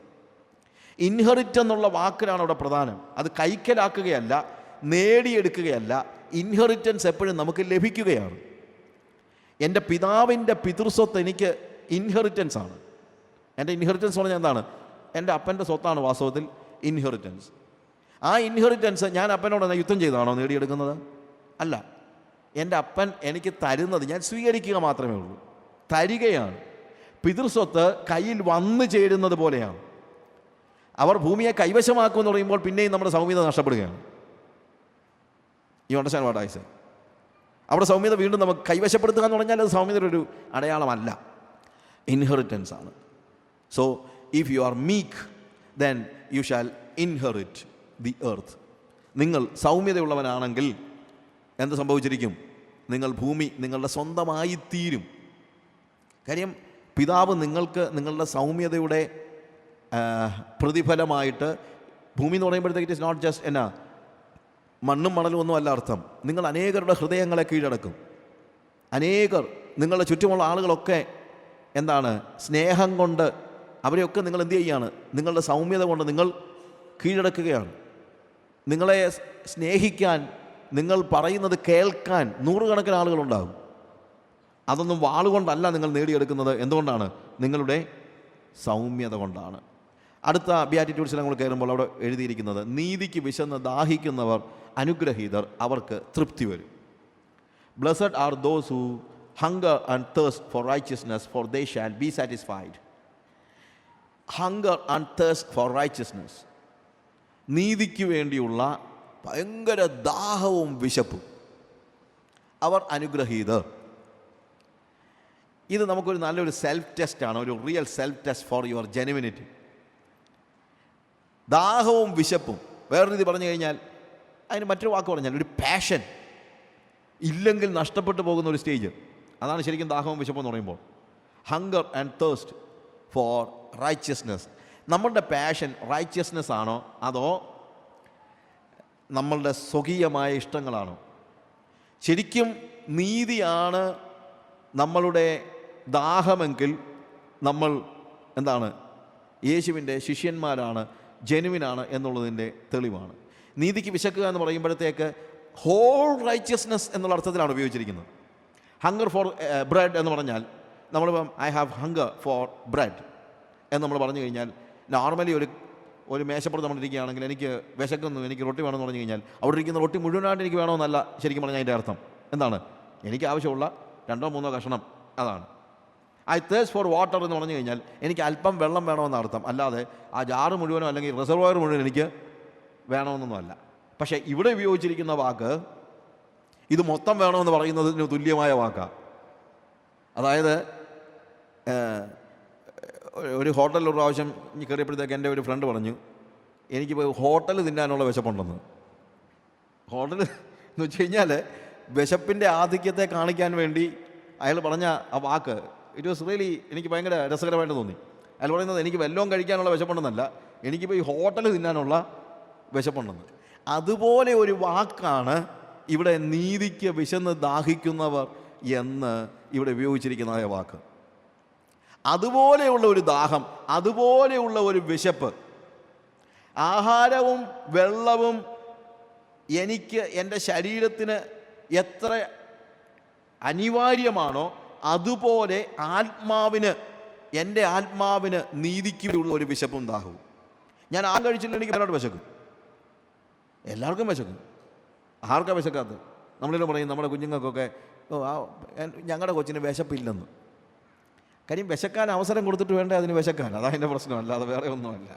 Inherit എന്നുള്ള വാക്കിലാണ് അവിടെ പ്രധാനം. അത് കൈക്കലാക്കുകയല്ല, നേടിയെടുക്കുകയല്ല. ഇൻഹെറിറ്റൻസ് എപ്പോഴും നമുക്ക് ലഭിക്കുകയാണ്. എൻ്റെ പിതാവിൻ്റെ പിതൃസ്വത്ത് എനിക്ക് ഇൻഹെറിറ്റൻസ് ആണ്. എൻ്റെ ഇൻഹെറിറ്റൻസ് പറഞ്ഞാൽ എന്താണ്? എൻ്റെ അപ്പൻ്റെ സ്വത്താണ് വാസ്തവത്തിൽ ഇൻഹെറിറ്റൻസ്. ആ ഇൻഹെറിറ്റൻസ് ഞാൻ അപ്പനോട് യുദ്ധം ചെയ്താണോ നേടിയെടുക്കുന്നത്? അല്ല. എൻ്റെ അപ്പൻ എനിക്ക് തരുന്നത് ഞാൻ സ്വീകരിക്കുക മാത്രമേ ഉള്ളൂ. തരികയാണ്. പിതൃസ്വത്ത് കയ്യിൽ വന്നു ചേരുന്നത് പോലെയാണ്. അവർ ഭൂമിയെ കൈവശമാക്കുമെന്ന് പറയുമ്പോൾ പിന്നെയും നമ്മുടെ സൗമ്യത നഷ്ടപ്പെടുകയാണ്. ഈ അണ്ടർസ്റ്റാൻഡ് വാട്ട് ഐ സേ? അവിടെ സൗമ്യത വീണ്ടും നമുക്ക് കൈവശപ്പെടുത്തുക എന്ന് പറഞ്ഞാൽ അത് സൗമ്യതയുടെ ഒരു അടയാളമല്ല. ഇൻഹെറിറ്റൻസ് ആണ്. So if you are meek then you shall inherit the earth. നിങ്ങൾ സൗമ്യതയുള്ളവനാണെങ്കിൽ എന്ത് സംഭവിച്ചിരിക്കും? നിങ്ങൾ ഭൂമി നിങ്ങളുടെ സ്വന്തമായി തീരും. കാര്യം പിതാവ് നിങ്ങൾക്ക് നിങ്ങളുടെ സൗമ്യതയുടെ പ്രതിഫലമായിട്ട്, ഭൂമി എന്ന് പറയുമ്പോഴത്തേക്ക് ഇറ്റ് ഇസ് നോട്ട് ജസ്റ്റ് എന്നാ മണ്ണും മണലും ഒന്നും അല്ല അർത്ഥം. നിങ്ങൾ അനേകരുടെ ഹൃദയങ്ങളെ കീഴടക്കും. അനേകർ നിങ്ങളുടെ ചുറ്റുമുള്ള ആളുകളൊക്കെ എന്താണ് സ്നേഹം കൊണ്ട് അവരെയൊക്കെ നിങ്ങൾ എന്ത് ചെയ്യുകയാണ്? നിങ്ങളുടെ സൗമ്യത കൊണ്ട് നിങ്ങൾ കീഴടക്കുകയാണ്. നിങ്ങളെ സ്നേഹിക്കാൻ, നിങ്ങൾ പറയുന്നത് കേൾക്കാൻ നൂറുകണക്കിന് ആളുകളുണ്ടാകും. അതൊന്നും വാളുകൊണ്ടല്ല നിങ്ങൾ നേടിയെടുക്കുന്നത്. എന്തുകൊണ്ടാണ്? നിങ്ങളുടെ സൗമ്യത കൊണ്ടാണ്. അടുത്ത ബിയാറ്റിറ്റ്യൂഡ്സിൽ നമ്മൾ കയറുമ്പോൾ അവിടെ എഴുതിയിരിക്കുന്നത്, നീതിക്ക് വിശന്ന് ദാഹിക്കുന്നവർ അനുഗ്രഹീതർ, അവർക്ക് തൃപ്തി വരും. Blessed are those who hunger and thirst for righteousness, for they shall be satisfied. Hunger and thirst for righteousness, നീതിക്ക് വേണ്ടിയുള്ള ഭയങ്കര ദാഹവും വിശപ്പും, അവർ അനുഗ്രഹീതർ. ഇത് നമുക്കൊരു നല്ലൊരു സെൽഫ് ടെസ്റ്റാണ്, ഒരു real self test for your genuinity. ദാഹവും വിശപ്പും, വേറൊരു രീതി പറഞ്ഞു കഴിഞ്ഞാൽ, അതിന് മറ്റൊരു വാക്ക് പറഞ്ഞാൽ ഒരു പാഷൻ ഇല്ലെങ്കിൽ നഷ്ടപ്പെട്ടു പോകുന്ന ഒരു സ്റ്റേജ്. അതാണ് ശരിക്കും ദാഹവും വിശപ്പും എന്ന് പറയുമ്പോൾ. Hunger and thirst for righteousness. നമ്മളുടെ പാഷൻ റൈച്ചസ്നെസ് ആണോ അതോ നമ്മളുടെ സ്വകീയമായ ഇഷ്ടങ്ങളാണോ? ശരിക്കും നീതിയാണ് നമ്മളുടെ ദാഹമെങ്കിൽ നമ്മൾ എന്താണ്? യേശുവിൻ്റെ ശിഷ്യന്മാരാണ്, ജെനുവിനാണ് എന്നുള്ളതിൻ്റെ തെളിവാണ്. നീതിക്ക് വിശക്കുക എന്ന് പറയുമ്പോഴത്തേക്ക് ഹോൾ റൈച്ചസ്നെസ് എന്നുള്ള അർത്ഥത്തിലാണ് ഉപയോഗിച്ചിരിക്കുന്നത്. ഹങ്കർ ഫോർ ബ്രെഡ് എന്ന് പറഞ്ഞാൽ, നമ്മളിപ്പം I have hunger four bread എന്ന് നമ്മൾ പറഞ്ഞു കഴിഞ്ഞാൽ, നോർമലി ഒരു മേശപ്പുറത്ത് നമ്മളിരിക്കുകയാണെങ്കിൽ എനിക്ക് വിശക്കുന്നു, എനിക്ക് റൊട്ടി വേണമെന്ന് പറഞ്ഞു കഴിഞ്ഞാൽ അവിടെ ഇരിക്കുന്ന റൊട്ടി മുഴുവനായിട്ട് എനിക്ക് വേണമെന്നല്ല ശരിക്കും പറഞ്ഞാൽ അതിൻ്റെ അർത്ഥം. എന്താണ്? എനിക്ക് ആവശ്യമുള്ള 2-3 കഷണം, അതാണ്. ഐ തേഴ്സ്റ്റ് ഫോർ വാട്ടർ എന്ന് പറഞ്ഞു കഴിഞ്ഞാൽ എനിക്ക് അല്പം വെള്ളം വേണമെന്ന അർത്ഥം, അല്ലാതെ ആ ജാറ് മുഴുവനോ അല്ലെങ്കിൽ റിസർവോയർ മുഴുവൻ എനിക്ക് വേണമെന്നൊന്നുമല്ല. പക്ഷേ ഇവിടെ ഉപയോഗിച്ചിരിക്കുന്ന വാക്ക് ഇത് മൊത്തം വേണമെന്ന് പറയുന്നതിന് തുല്യമായ വാക്കാണ്. അതായത് ഒരു ഹോട്ടലിൽ ഒരു പ്രാവശ്യം കയറിയപ്പോഴത്തേക്ക് എൻ്റെ ഒരു ഫ്രണ്ട് പറഞ്ഞു, എനിക്കിപ്പോൾ ഹോട്ടൽ തിന്നാനുള്ള വിശപ്പുണ്ടെന്ന്. ഹോട്ടൽ എന്ന് വെച്ച് കഴിഞ്ഞാൽ വിശപ്പിൻ്റെ ആധിക്യത്തെ കാണിക്കാൻ വേണ്ടി അയാൾ പറഞ്ഞ ആ വാക്ക്, ഇറ്റ് വാസ് റിയലി എനിക്ക് ഭയങ്കര രസകരമായിട്ട് തോന്നി. അയാൾ പറയുന്നത് എനിക്ക് വല്ലതും കഴിക്കാനുള്ള വിശപ്പുണ്ടെന്നല്ല, എനിക്കിപ്പോൾ ഈ ഹോട്ടൽ തിന്നാനുള്ള വിശപ്പുണ്ടെന്ന്. അതുപോലെ ഒരു വാക്കാണ് ഇവിടെ നീതിക്ക് വിശന്ന് ദാഹിക്കുന്നവർ എന്ന് ഇവിടെ ഉപയോഗിച്ചിരിക്കുന്നതായ വാക്ക്. അതുപോലെയുള്ള ഒരു ദാഹം, അതുപോലെയുള്ള ഒരു വിശപ്പ്, ആഹാരവും വെള്ളവും എനിക്ക് എൻ്റെ ശരീരത്തിന് എത്ര അനിവാര്യമാണോ അതുപോലെ ആത്മാവിന്, എൻ്റെ ആത്മാവിന് നീതിക്കുള്ള ഒരു വിശപ്പും ദാഹവും. ഞാൻ ആഹാരം കഴിച്ചില്ലെങ്കിൽ എന്നോട് വിശക്കും. എല്ലാവർക്കും വിശക്കും. ആർക്കാണ് വിശക്കാത്തത്? നമ്മളിലും പറയും നമ്മുടെ കുഞ്ഞുങ്ങൾക്കൊക്കെ ഞങ്ങളുടെ കൊച്ചിന് വിശപ്പില്ലെന്ന്. കാര്യം വിശക്കാൻ അവസരം കൊടുത്തിട്ട് വേണ്ടേ അതിന് വിശക്കാൻ. അതതിൻ്റെ പ്രശ്നമല്ല, അത് വേറെ ഒന്നുമല്ല.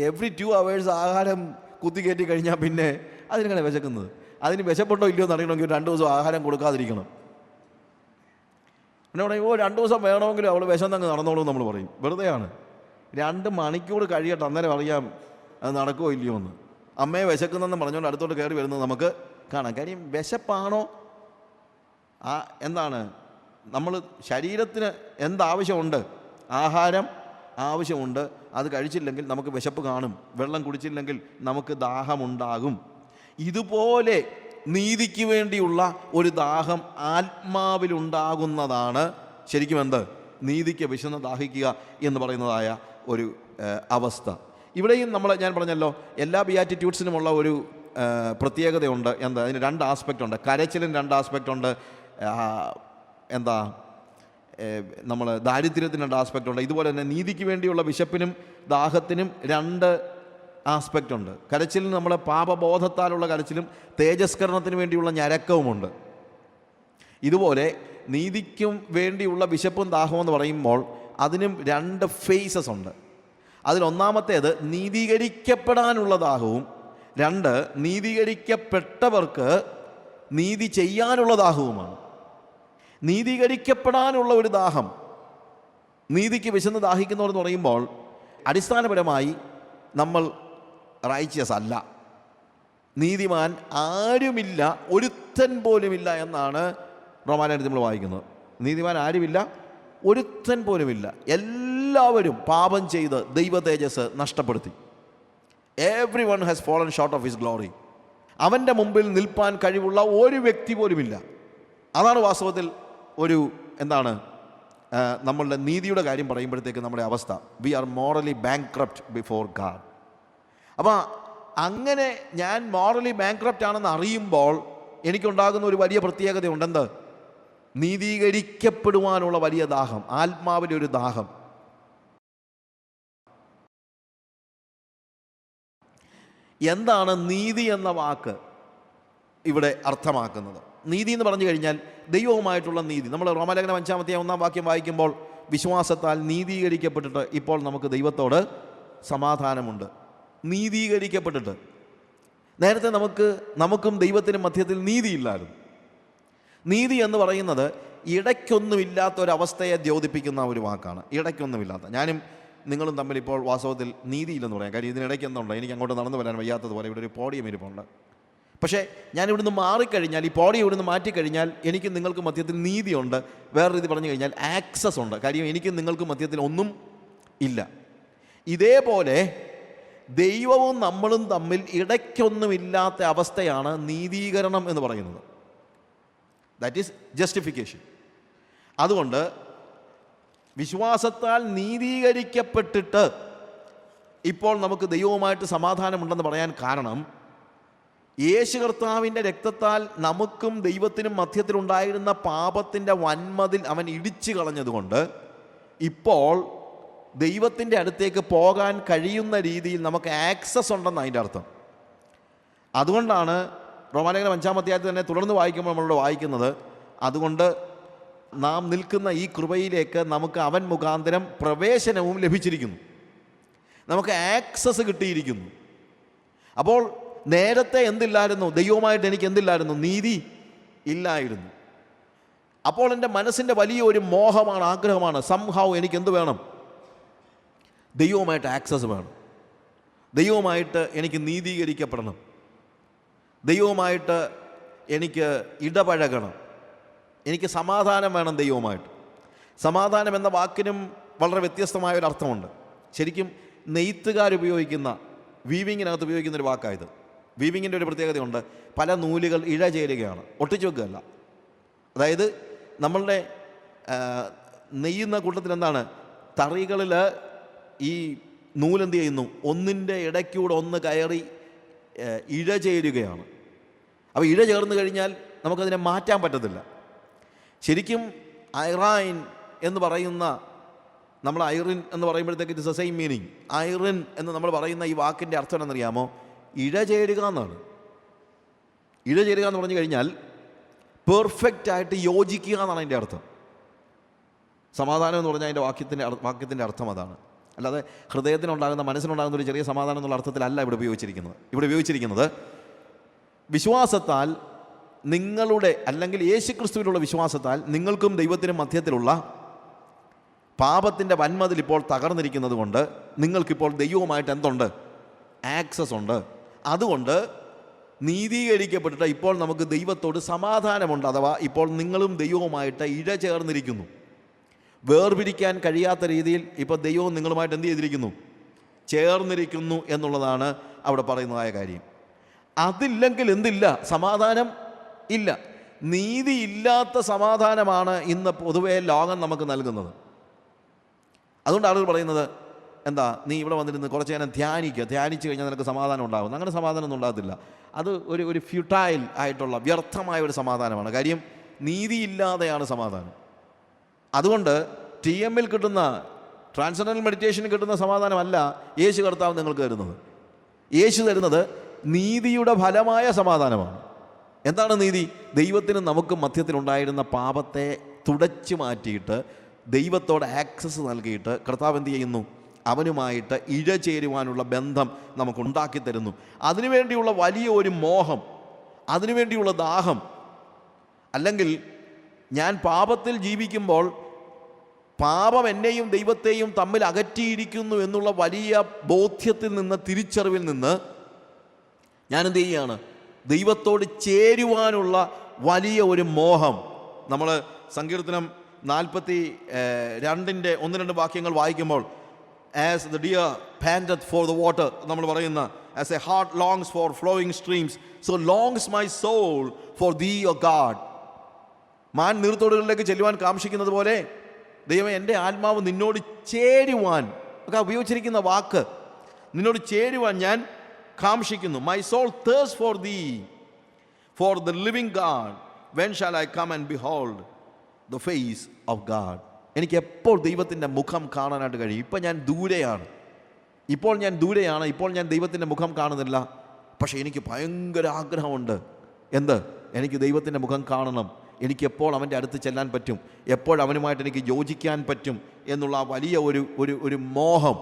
എവറി 2 hours ആഹാരം കുത്തിക്കയറ്റി കഴിഞ്ഞാൽ പിന്നെ അതിനെങ്ങനെ വിശക്കുന്നത്? അതിന് വിശപ്പുണ്ടോ ഇല്ലയോ എന്ന് അറിയണമെങ്കിൽ 2 ദിവസം ആഹാരം കൊടുക്കാതിരിക്കണം. പിന്നെ പറയും 2 ദിവസം വേണമെങ്കിലും അവൾ വിശന്നങ്ങ് നടന്നോളൂ നമ്മൾ പറയും. വെറുതെയാണ്. 2 മണിക്കൂർ കഴിയട്ടെ, അന്നേരം അറിയാം അത് നടക്കുമോ ഇല്ലയോ എന്ന്. അമ്മയെ വിശക്കുന്നെന്ന് പറഞ്ഞുകൊണ്ട് അടുത്തോട്ട് കയറി വരുന്നത് നമുക്ക് കാണാം. കാര്യം വിശപ്പാണോ എന്താണ് നമ്മൾ ശരീരത്തിന് എന്താവശ്യമുണ്ട്? ആഹാരം ആവശ്യമുണ്ട്. അത് കഴിച്ചില്ലെങ്കിൽ നമുക്ക് വിശപ്പ് കാണും. വെള്ളം കുടിച്ചില്ലെങ്കിൽ നമുക്ക് ദാഹമുണ്ടാകും. ഇതുപോലെ നീതിക്ക് വേണ്ടിയുള്ള ഒരു ദാഹം ആത്മാവിലുണ്ടാകുന്നതാണ് ശരിക്കും എന്ത്? നീതിക്ക് വിശന്ന് ദാഹിക്കുക എന്ന് പറയുന്നതായ ഒരു അവസ്ഥ. ഇവിടെയും ഞാൻ പറഞ്ഞല്ലോ, എല്ലാ ബിയാറ്റിറ്റ്യൂഡ്സിനുമുള്ള ഒരു പ്രത്യേകതയുണ്ട്. എന്താ? അതിന് 2 ആസ്പെക്റ്റ് ഉണ്ട്. കരച്ചിലിന് 2 ആസ്പെക്റ്റ് ഉണ്ട്. എന്താ നമ്മൾ ദാരിദ്ര്യത്തിന് 2 ആസ്പെക്റ്റ് ഉണ്ട്. ഇതുപോലെ തന്നെ നീതിക്ക് വേണ്ടിയുള്ള വിശപ്പിനും ദാഹത്തിനും 2 ആസ്പെക്റ്റ് ഉണ്ട്. കരച്ചിലിന് നമ്മൾ പാപബോധത്താലുള്ള കരച്ചിലും തേജസ്കരണത്തിന് വേണ്ടിയുള്ള ഞരക്കവുമുണ്ട്. ഇതുപോലെ നീതിക്കും വേണ്ടിയുള്ള വിശപ്പും ദാഹവും എന്ന് പറയുമ്പോൾ അതിനും 2 ഫേസസ് ഉണ്ട്. അതിലൊന്നാമത്തേത് നീതീകരിക്കപ്പെടാനുള്ള ദാഹവും, 2 നീതീകരിക്കപ്പെട്ടവർക്ക് നീതി ചെയ്യാനുള്ള ദാഹവുമാണ്. നീതീകരിക്കപ്പെടാനുള്ള ഒരു ദാഹം, നീതിക്ക് വിശന്ന് ദാഹിക്കുന്നവർ എന്ന് പറയുമ്പോൾ അടിസ്ഥാനപരമായി നമ്മൾ റൈച്ചിയസ് അല്ല. നീതിമാൻ ആരുമില്ല, ഒരുത്തൻ പോലുമില്ല എന്നാണ് റോമാലേഖനത്തിൽ നമ്മൾ വായിക്കുന്നത്. നീതിമാൻ ആരുമില്ല, ഒരുത്തൻ പോലുമില്ല. എല്ലാവരും പാപം ചെയ്ത് ദൈവ തേജസ് നഷ്ടപ്പെടുത്തി. Every one has fallen short of his glory. അവൻ്റെ മുമ്പിൽ നിൽപ്പാൻ കഴിവുള്ള ഒരു വ്യക്തി പോലുമില്ല. അതാണ് വാസ്തവത്തിൽ ഒരു നമ്മളുടെ നീതിയുടെ കാര്യം പറയുമ്പോഴത്തേക്ക് നമ്മുടെ അവസ്ഥ. We are morally bankrupt before God. അപ്പോൾ അങ്ങനെ ഞാൻ മോറലി ബാങ്ക്രപ്റ്റ് ആണെന്ന് അറിയുമ്പോൾ എനിക്കുണ്ടാകുന്ന ഒരു വലിയ പ്രത്യേകതയുണ്ട്. എന്ത്? നീതീകരിക്കപ്പെടുവാനുള്ള വലിയ ദാഹം, ആത്മാവിൻ്റെ ഒരു ദാഹം. എന്താണ് നീതി എന്ന വാക്ക് ഇവിടെ അർത്ഥമാക്കുന്നത്? നീതി എന്ന് പറഞ്ഞു കഴിഞ്ഞാൽ ദൈവവുമായിട്ടുള്ള നീതി. നമ്മൾ റോമാലേഖനം 5-1 വാക്യം വായിക്കുമ്പോൾ വിശ്വാസത്താൽ നീതീകരിക്കപ്പെട്ടിട്ട് ഇപ്പോൾ നമുക്ക് ദൈവത്തോട് സമാധാനമുണ്ട്. നീതീകരിക്കപ്പെട്ടിട്ട്. നേരത്തെ നമുക്കും ദൈവത്തിനും മധ്യത്തിൽ നീതിയില്ലായിരുന്നു. നീതി എന്ന് പറയുന്നത് ഇടയ്ക്കൊന്നുമില്ലാത്ത ഒരവസ്ഥയെ ദ്യോതിപ്പിക്കുന്ന ഒരു വാക്കാണ്. ഇടയ്ക്കൊന്നുമില്ലാത്ത. ഞാനും നിങ്ങളും തമ്മിൽ ഇപ്പോൾ വാസ്തവത്തിൽ നീതിയില്ലെന്ന് പറയാം. കാര്യം ഇതിനിടയ്ക്ക് എന്തുണ്ട്? എനിക്ക് അങ്ങോട്ട് നടന്നു വരാൻ വയ്യാത്തതുപോലെ ഇവിടെ ഒരു പോഡിയം ഇരിപ്പുണ്ട്. പക്ഷേ ഞാൻ ഇവിടുന്ന് മാറിക്കഴിഞ്ഞാൽ, ഈ പോഡിയം ഇവിടുന്ന് മാറ്റിക്കഴിഞ്ഞാൽ എനിക്ക് നിങ്ങൾക്ക് മധ്യത്തിൽ നീതിയുണ്ട്. വേറെ രീതി പറഞ്ഞു കഴിഞ്ഞാൽ ആക്സസ് ഉണ്ട്. കാര്യം എനിക്ക് നിങ്ങൾക്ക് മധ്യത്തിൽ ഒന്നും ഇല്ല. ഇതേപോലെ ദൈവവും നമ്മളും തമ്മിൽ ഇടയ്ക്കൊന്നുമില്ലാത്ത അവസ്ഥയാണ് നീതീകരണം എന്ന് പറയുന്നത്. That is justification. അതുകൊണ്ട് വിശ്വാസത്താൽ നീതീകരിക്കപ്പെട്ടിട്ട് ഇപ്പോൾ നമുക്ക് ദൈവവുമായിട്ട് സമാധാനമുണ്ടെന്ന് പറയാൻ കാരണം യേശു കർത്താവിൻ്റെ രക്തത്താൽ നമുക്കും ദൈവത്തിനും മധ്യത്തിലുണ്ടായിരുന്ന പാപത്തിൻ്റെ വന്മതിൽ അവൻ ഇടിച്ചു കളഞ്ഞതുകൊണ്ട് ഇപ്പോൾ ദൈവത്തിൻ്റെ അടുത്തേക്ക് പോകാൻ കഴിയുന്ന രീതിയിൽ നമുക്ക് ആക്സസ് ഉണ്ടെന്ന് അതിൻ്റെ അർത്ഥം. അതുകൊണ്ടാണ് റോമാലേഖനം 5-ാം അധ്യായത്തിൽ തന്നെ തുടർന്ന് വായിക്കുമ്പോൾ നമ്മളോട് വായിക്കുന്നത്, അതുകൊണ്ട് നാം നിൽക്കുന്ന ഈ കൃപയിലേക്ക് നമുക്ക് അവൻ മുഖാന്തരം പ്രവേശനവും ലഭിച്ചിരിക്കുന്നു, നമുക്ക് ആക്സസ് കിട്ടിയിരിക്കുന്നു. അപ്പോൾ നേരത്തെ എന്തില്ലായിരുന്നു? ദൈവവുമായിട്ട് എനിക്ക് എന്തില്ലായിരുന്നു? നീതി ഇല്ലായിരുന്നു. അപ്പോൾ എൻ്റെ മനസ്സിൻ്റെ വലിയൊരു മോഹമാണ്, ആഗ്രഹമാണ്, സംഹൗ എനിക്ക് എന്ത് വേണം? ദൈവവുമായിട്ട് ആക്സസ് വേണം. ദൈവവുമായിട്ട് എനിക്ക് നീതീകരിക്കപ്പെടണം. ദൈവവുമായിട്ട് എനിക്ക് ഇടപഴകണം. എനിക്ക് സമാധാനം വേണം ദൈവവുമായിട്ട്. സമാധാനം എന്ന വാക്കിനും വളരെ വ്യത്യസ്തമായൊരർത്ഥമുണ്ട്. ശരിക്കും നെയ്ത്തുകാരുപയോഗിക്കുന്ന, വീവിങ്ങിനകത്ത് ഉപയോഗിക്കുന്നൊരു വാക്കായത്. വീവിങ്ങിൻ്റെ ഒരു പ്രത്യേകതയുണ്ട്. പല നൂലുകൾ ഇഴചേരുകയാണ്, ഒട്ടിച്ചു വെക്കുകയല്ല. അതായത് നമ്മളുടെ നെയ്യുന്ന കൂട്ടത്തിൽ എന്താണ്, തറികളിൽ ഈ നൂലെന്ത് ചെയ്യുന്നു? ഒന്നിൻ്റെ ഇടയ്ക്കൂടെ ഒന്ന് കയറി ഇഴചേരുകയാണ്. അപ്പോൾ ഇഴ ചേർന്ന് കഴിഞ്ഞാൽ നമുക്കതിനെ മാറ്റാൻ പറ്റത്തില്ല. ശരിക്കും ഐറൈൻ എന്ന് പറയുന്ന, നമ്മൾ ഐറിൻ എന്ന് പറയുമ്പോഴത്തേക്ക് it's the same meaning. Irene എന്ന് നമ്മൾ പറയുന്ന ഈ വാക്കിൻ്റെ അർത്ഥം എന്നറിയാമോ? ഇഴചേരുക എന്നാണ്. ഇഴചേരുക എന്ന് പറഞ്ഞു കഴിഞ്ഞാൽ പെർഫെക്റ്റ് ആയിട്ട് യോജിക്കുക എന്നാണ് അതിൻ്റെ അർത്ഥം. സമാധാനം എന്ന് പറഞ്ഞാൽ അതിൻ്റെ വാക്യത്തിൻ്റെ അർത്ഥം അതാണ്. അല്ലാതെ ഹൃദയത്തിനുണ്ടാകുന്ന, മനസ്സിനുണ്ടാകുന്ന ഒരു ചെറിയ സമാധാനം എന്നുള്ള അർത്ഥത്തിലല്ല ഇവിടെ ഉപയോഗിച്ചിരിക്കുന്നത്. ഇവിടെ ഉപയോഗിച്ചിരിക്കുന്നത് വിശ്വാസത്താൽ നിങ്ങളുടെ, അല്ലെങ്കിൽ യേശുക്രിസ്തുവിലുള്ള വിശ്വാസത്താൽ നിങ്ങൾക്കും ദൈവത്തിനും മധ്യത്തിലുള്ള പാപത്തിൻ്റെ വന്മതിൽ ഇപ്പോൾ തകർന്നിരിക്കുന്നത് കൊണ്ട് നിങ്ങൾക്കിപ്പോൾ ദൈവവുമായിട്ട് എന്തുണ്ട്? ആക്സസ് ഉണ്ട്. അതുകൊണ്ട് നീതീകരിക്കപ്പെട്ടിട്ട് ഇപ്പോൾ നമുക്ക് ദൈവത്തോട് സമാധാനമുണ്ട്. അഥവാ ഇപ്പോൾ നിങ്ങളും ദൈവവുമായിട്ട് ഇഴചേർന്നിരിക്കുന്നു. വേർപിരിക്കാൻ കഴിയാത്ത രീതിയിൽ ഇപ്പോൾ ദൈവവും നിങ്ങളുമായിട്ട് എന്ത് ചെയ്തിരിക്കുന്നു? ചേർന്നിരിക്കുന്നു എന്നുള്ളതാണ് അവിടെ പറയുന്നതായ കാര്യം. അതില്ലെങ്കിൽ എന്തില്ല? സമാധാനം ഇല്ല. നീതിയില്ലാത്ത സമാധാനമാണ് ഇന്ന് പൊതുവേ ലോകം നമുക്ക് നൽകുന്നത്. അതുകൊണ്ട് ആളുകൾ പറയുന്നത് എന്താ, നീ ഇവിടെ വന്നിരുന്ന് കുറച്ച് നേരം ധ്യാനിച്ചു കഴിഞ്ഞാൽ നിനക്ക് സമാധാനം ഉണ്ടാകും. അങ്ങനെ സമാധാനമൊന്നും ഉണ്ടാകത്തില്ല. അത് ഒരു ഫ്യൂട്ടൈൽ ആയിട്ടുള്ള, വ്യർത്ഥമായ ഒരു സമാധാനമാണ്. കാര്യം നീതിയില്ലാതെയാണ് സമാധാനം. അതുകൊണ്ട് TM-ൽ കിട്ടുന്ന, ട്രാൻസെൻഡന്റൽ മെഡിറ്റേഷനിൽ കിട്ടുന്ന സമാധാനമല്ല യേശു കർത്താവ് നിങ്ങൾക്ക് തരുന്നത്. യേശു തരുന്നത് നീതിയുടെ ഫലമായ സമാധാനമാണ്. എന്താണ് നീതി? ദൈവത്തിന് നമുക്ക് മധ്യത്തിലുണ്ടായിരുന്ന പാപത്തെ തുടച്ചു മാറ്റിയിട്ട് ദൈവത്തോട് ആക്സസ് നൽകിയിട്ട് കർത്താവ് എന്ത് ചെയ്യുന്നു? അവനുമായിട്ട് ഇഴചേരുവാനുള്ള ബന്ധം നമുക്കുണ്ടാക്കി തരുന്നു. അതിനുവേണ്ടിയുള്ള വലിയ ഒരു മോഹം, അതിനുവേണ്ടിയുള്ള ദാഹം. അല്ലെങ്കിൽ ഞാൻ പാപത്തിൽ ജീവിക്കുമ്പോൾ പാപം എന്നെയും ദൈവത്തെയും തമ്മിൽ അകറ്റിയിരിക്കുന്നു എന്നുള്ള വലിയ ബോധ്യത്തിൽ നിന്ന്, തിരിച്ചറിവിൽ നിന്ന് ഞാൻ എന്ത് ചെയ്യുകയാണ്? ദൈവത്തോട് ചേരുവാനുള്ള വലിയ ഒരു മോഹം. നമ്മൾ സങ്കീർത്തനം 42-ന്റെ 1-2 വാക്യങ്ങൾ വായിക്കുമ്പോൾ, as the deer panteth for the water, നമ്മൾ പറയുന്ന as a hart longs for flowing streams, so longs my soul for thee your god. മാൻ നീർത്തോടുകളിലേക്ക് ചെല്ലുവാൻ കാംക്ഷിക്കുന്നത് പോലെ ദൈവമേ, എൻ്റെ ആത്മാവ് നിന്നോട് ചേരുവാൻ, ഒക്കെ ഉപയോഗിച്ചിരിക്കുന്ന വാക്ക്, നിന്നോട് ചേരുവാൻ ഞാൻ കാംക്ഷിക്കുന്നു. My soul thirsts for thee, for the living God, when shall I come and behold the face of God. എനിക്ക് എപ്പോൾ ദൈവത്തിൻ്റെ മുഖം കാണാനായിട്ട് കഴിയും? ഇപ്പോൾ ഞാൻ ദൂരെയാണ്, ഇപ്പോൾ ഞാൻ ദൈവത്തിൻ്റെ മുഖം കാണുന്നില്ല. പക്ഷേ എനിക്ക് ഭയങ്കര ആഗ്രഹമുണ്ട്. എന്ത്? എനിക്ക് ദൈവത്തിൻ്റെ മുഖം കാണണം. എനിക്ക് എപ്പോൾ അവൻ്റെ അടുത്ത് ചെല്ലാൻ പറ്റും, എപ്പോൾ അവനുമായിട്ട് എനിക്ക് യോജിക്കാൻ പറ്റും എന്നുള്ള ആ വലിയ ഒരു മോഹം,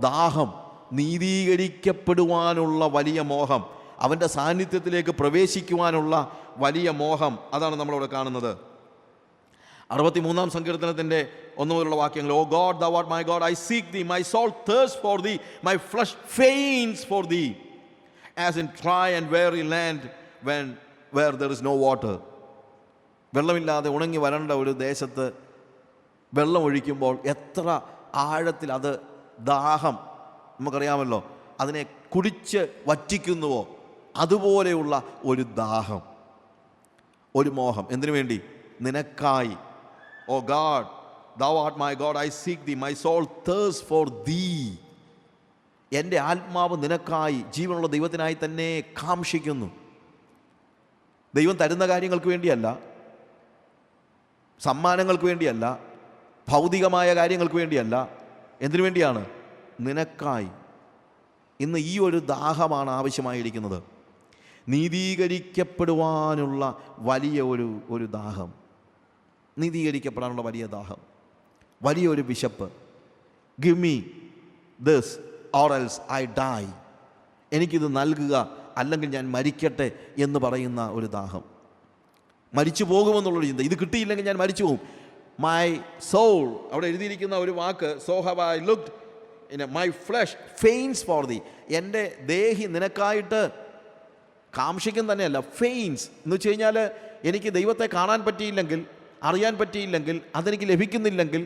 ദാഹം, നീതീകരിക്കപ്പെടുവാനുള്ള വലിയ മോഹം, അവൻ്റെ സാന്നിധ്യത്തിലേക്ക് പ്രവേശിക്കുവാനുള്ള വലിയ മോഹം, അതാണ് നമ്മളിവിടെ കാണുന്നത്. 63-ാം സങ്കീർത്തനത്തിൻ്റെ 1 മുതലുള്ള വാക്യങ്ങൾ, ഓ God, thou art my God, I seek thee, my soul thirsts for thee, my flesh faints for thee, as in dry and weary land where there is no water. വെള്ളമില്ലാതെ ഉണങ്ങി വരേണ്ട ഒരു ദേശത്ത് വെള്ളം ഒഴിക്കുമ്പോൾ എത്ര ആഴത്തിൽ അത് ദാഹം, നമുക്കറിയാമല്ലോ, അതിനെ കുടിച്ച് വറ്റിക്കുന്നുവോ അതുപോലെയുള്ള ഒരു ദാഹം, ഒരു മോഹം. എന്തിനു വേണ്ടി? നിനക്കായി. ഓ God, thou art my God, I seek thee, my soul thirsts for thee. എൻ്റെ ആത്മാവ് നിനക്കായി, ജീവനുള്ള ദൈവത്തിനായി തന്നെ കാംക്ഷിക്കുന്നു. ദൈവം തരുന്ന കാര്യങ്ങൾക്ക് വേണ്ടിയല്ല, സമ്മാനങ്ങൾക്ക് വേണ്ടിയല്ല, ഭൗതികമായ കാര്യങ്ങൾക്ക് വേണ്ടിയല്ല. എന്തിനു വേണ്ടിയാണ്? നിനക്കായി. ഇന്ന് ഈ ഒരു ദാഹമാണ് ആവശ്യമായിരിക്കുന്നത്. നീതീകരിക്കപ്പെടുവാനുള്ള വലിയ ഒരു ദാഹം, നീതീകരിക്കപ്പെടാനുള്ള വലിയ ദാഹം, വലിയൊരു വിശപ്പ്. Give me this or else I die. എനിക്കിത് നൽകുക, അല്ലെങ്കിൽ ഞാൻ മരിക്കട്ടെ എന്ന് പറയുന്ന ഒരു ദാഹം. മരിച്ചു പോകുമെന്നുള്ളൊരു ചിന്ത. ഇത് കിട്ടിയില്ലെങ്കിൽ ഞാൻ മരിച്ചു പോകും. മൈ സോൾ, അവിടെ എഴുതിയിരിക്കുന്ന ഒരു വാക്ക്, so have I looked in my flesh faints for thee. എൻ്റെ ദേഹി നിനക്കായിട്ട് കാംക്ഷിക്കും തന്നെയല്ല, ഫെയിൻസ് എന്ന് വെച്ച് കഴിഞ്ഞാൽ എനിക്ക് ദൈവത്തെ കാണാൻ പറ്റിയില്ലെങ്കിൽ, അറിയാൻ പറ്റിയില്ലെങ്കിൽ, അതെനിക്ക് ലഭിക്കുന്നില്ലെങ്കിൽ,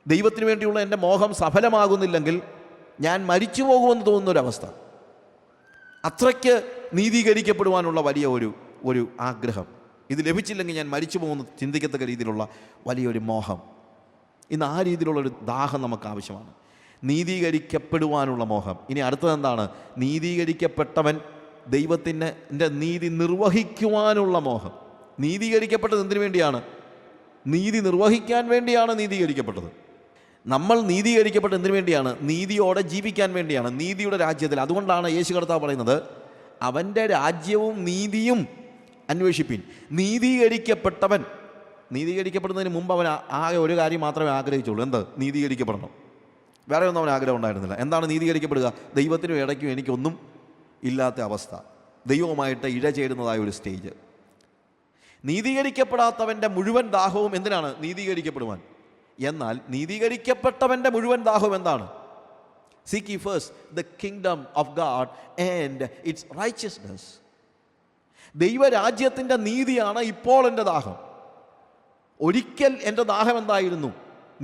ദൈവത്തിന് വേണ്ടിയുള്ള എൻ്റെ മോഹം സഫലമാകുന്നില്ലെങ്കിൽ ഞാൻ മരിച്ചു പോകുമെന്ന് തോന്നുന്നൊരവസ്ഥ. അത്രയ്ക്ക് നീതീകരിക്കപ്പെടുവാനുള്ള വലിയ ഒരു ആഗ്രഹം. ഇത് ലഭിച്ചില്ലെങ്കിൽ ഞാൻ മരിച്ചു പോകുന്ന ചിന്തിക്കത്തക്ക രീതിയിലുള്ള വലിയൊരു മോഹം. ഇന്ന് ആ രീതിയിലുള്ളൊരു ദാഹം നമുക്ക് ആവശ്യമാണ്, നീതീകരിക്കപ്പെടുവാനുള്ള മോഹം. ഇനി അടുത്തത് എന്താണ്? നീതീകരിക്കപ്പെട്ടവൻ ദൈവത്തിൻ്റെ നീതി നിർവഹിക്കുവാനുള്ള മോഹം. നീതീകരിക്കപ്പെട്ടത് എന്തിനു വേണ്ടിയാണ്? നീതി നിർവഹിക്കാൻ വേണ്ടിയാണ് നീതീകരിക്കപ്പെട്ടത്. നമ്മൾ നീതീകരിക്കപ്പെട്ടത് എന്തിനു വേണ്ടിയാണ്? നീതിയോടെ ജീവിക്കാൻ വേണ്ടിയാണ്, നീതിയുടെ രാജ്യത്തിൽ. അതുകൊണ്ടാണ് യേശു കർത്താവ് പറയുന്നത്, അവൻ്റെ രാജ്യവും നീതിയും അന്വേഷിപ്പിൻ. നീതീകരിക്കപ്പെട്ടവൻ, നീതീകരിക്കപ്പെടുന്നതിന് മുമ്പ് അവൻ ആകെ ഒരു കാര്യം മാത്രമേ ആഗ്രഹിച്ചുള്ളൂ. എന്ത്? നീതീകരിക്കപ്പെടണം. വേറെ ഒന്നും അവൻ ആഗ്രഹം ഉണ്ടായിരുന്നില്ല. എന്താണ് നീതീകരിക്കപ്പെടുക? ദൈവത്തിനും ഇടയ്ക്കും എനിക്കൊന്നും ഇല്ലാത്ത അവസ്ഥ, ദൈവവുമായിട്ട് ഇഴചേരുന്നതായ ഒരു സ്റ്റേജ്. നീതീകരിക്കപ്പെടാത്തവൻ്റെ മുഴുവൻ ദാഹവും എന്തിനാണ്? നീതീകരിക്കപ്പെടുവാൻ. എന്നാൽ നീതീകരിക്കപ്പെട്ടവൻ്റെ മുഴുവൻ ദാഹവും എന്താണ്? Seek ye first the kingdom of God and its righteousness. ദൈവരാജ്യത്തിൻ്റെ നീതിയാണ് ഇപ്പോൾ എൻ്റെ ദാഹം. ഒരിക്കൽ എൻ്റെ ദാഹം എന്തായിരുന്നു?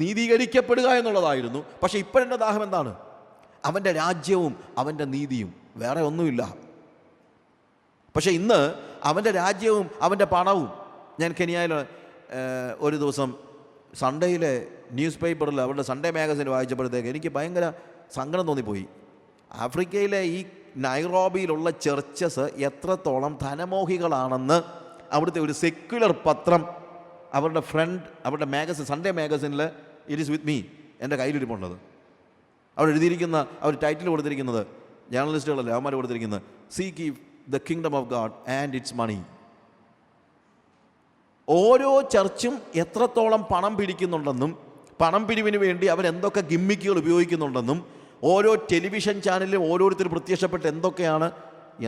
നീതീകരിക്കപ്പെടുക എന്നുള്ളതായിരുന്നു. പക്ഷേ ഇപ്പോഴെൻ്റെ ദാഹം എന്താണ്? അവൻ്റെ രാജ്യവും അവൻ്റെ നീതിയും, വേറെ ഒന്നുമില്ല. പക്ഷേ ഇന്ന് അവൻ്റെ രാജ്യവും അവൻ്റെ പണവും. ഞാൻ കെനിയയിൽ ഒരു ദിവസം സൺഡേയിലെ ന്യൂസ് പേപ്പറിൽ അവരുടെ സൺഡേ മാഗസിൻ വായിച്ചപ്പോഴത്തേക്ക് എനിക്ക് ഭയങ്കര സങ്കടം തോന്നിപ്പോയി. ആഫ്രിക്കയിലെ ഈ നൈറോബിയിലുള്ള ചർച്ചസ് എത്രത്തോളം ധനമോഹികളാണെന്ന് അവിടുത്തെ ഒരു സെക്യുലർ പത്രം അവരുടെ മാഗസിൻ, സൺഡേ മാഗസിനിൽ ഇറ്റ് ഈസ് വിത്ത് മീ, എൻ്റെ കയ്യിലിരിപ്പുള്ളത്. അവിടെ എഴുതിയിരിക്കുന്ന അവർ ടൈറ്റിൽ കൊടുത്തിരിക്കുന്നത്, ജേർണലിസ്റ്റുകളല്ലേ അവന്മാർ കൊടുത്തിരിക്കുന്നത്, seek ye the kingdom of God and its money. ഓരോ ചർച്ചും എത്രത്തോളം പണം പിടിക്കുന്നുണ്ടെന്നും പണം പിരിവിന് വേണ്ടി അവരെന്തൊക്കെ ഗിമ്മിക്കുകൾ ഉപയോഗിക്കുന്നുണ്ടെന്നും ഓരോ ടെലിവിഷൻ ചാനലിലും ഓരോരുത്തർ പ്രത്യക്ഷപ്പെട്ട് എന്തൊക്കെയാണ്,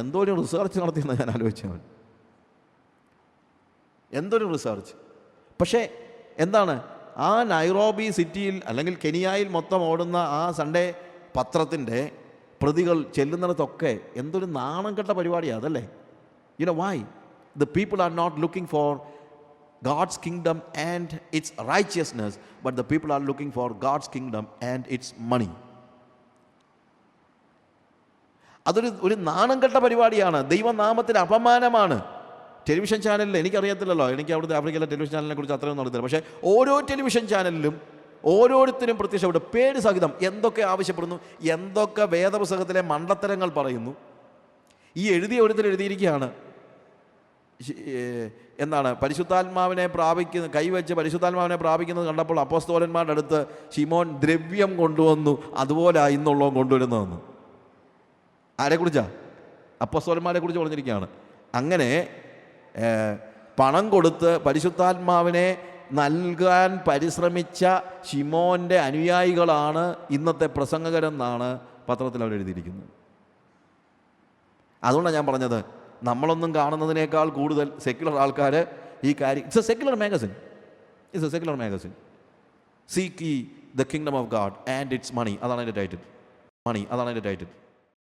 എന്തോരം റിസർച്ച് നടത്തിയെന്ന് ഞാൻ ആലോചിച്ചവൻ, എന്തൊരു റിസർച്ച്. പക്ഷേ എന്താണ്? ആ നൈറോബി സിറ്റിയിൽ അല്ലെങ്കിൽ കെനിയയിൽ മൊത്തം ഓടുന്ന ആ സൺഡേ പത്രത്തിൻ്റെ പ്രതികൾ ചെല്ലുന്നിടത്തൊക്കെ എന്തൊരു നാണം കെട്ട പരിപാടിയാണ് അതല്ലേ? You know why? The people are not looking for God's kingdom and its righteousness, but the people are looking for God's kingdom and its money. അതൊരു നാണം കെട്ട പരിപാടിയാണ്, ദൈവനാമത്തിന് അപമാനമാണ്. ടെലിവിഷൻ ചാനലിൽ എനിക്കറിയത്തില്ലല്ലോ, എനിക്ക് അവിടുത്തെ ആഫ്രിക്കയിലെ ടെലിവിഷൻ ചാനലിനെ കുറിച്ച് അത്രയൊന്നും അറിയത്തില്ല. പക്ഷേ ഓരോ ടെലിവിഷൻ ചാനലിലും ഓരോരുത്തരും പ്രത്യക്ഷപ്പെട്ട് പേര് സഹിതം എന്തൊക്കെ ആവശ്യപ്പെടുന്നു, എന്തൊക്കെ വേദപുസ്തകത്തിലെ മണ്ടത്തരങ്ങൾ പറയുന്നു. ഈ എഴുതിയ ഒരുത്തർ എഴുതിയിരിക്കുകയാണ്, എന്താണ്, പരിശുദ്ധാത്മാവിനെ കൈവച്ച് പരിശുദ്ധാത്മാവിനെ പ്രാപിക്കുന്നത് കണ്ടപ്പോൾ അപ്പോസ്തലന്മാരുടെ അടുത്ത് ശിമോൻ ദ്രവ്യം കൊണ്ടുവന്നു, അതുപോലെ ഇന്നുള്ളവൻ കൊണ്ടുവരുന്നതെന്ന്. ആരെക്കുറിച്ചാണ്? അപ്പോസ്തലന്മാരെ കുറിച്ച് പറഞ്ഞിരിക്കുകയാണ്. അങ്ങനെ പണം കൊടുത്ത് പരിശുദ്ധാത്മാവിനെ നൽകാൻ പരിശ്രമിച്ച ശിമോൻ്റെ അനുയായികളാണ് ഇന്നത്തെ പ്രസംഗകരെന്നാണ് പത്രത്തിൽ അവർ എഴുതിയിരിക്കുന്നത്. അതുകൊണ്ടാണ് ഞാൻ പറഞ്ഞത്, നമ്മളൊന്നും കാണുന്നതിനേക്കാൾ കൂടുതൽ സെക്യുലർ ആൾക്കാർ ഈ കാര്യം, it's a secular magazine, it's a secular magazine. Seek the kingdom of god and it's money, അതാണ് അതിൻ്റെ ടൈറ്റിൽ.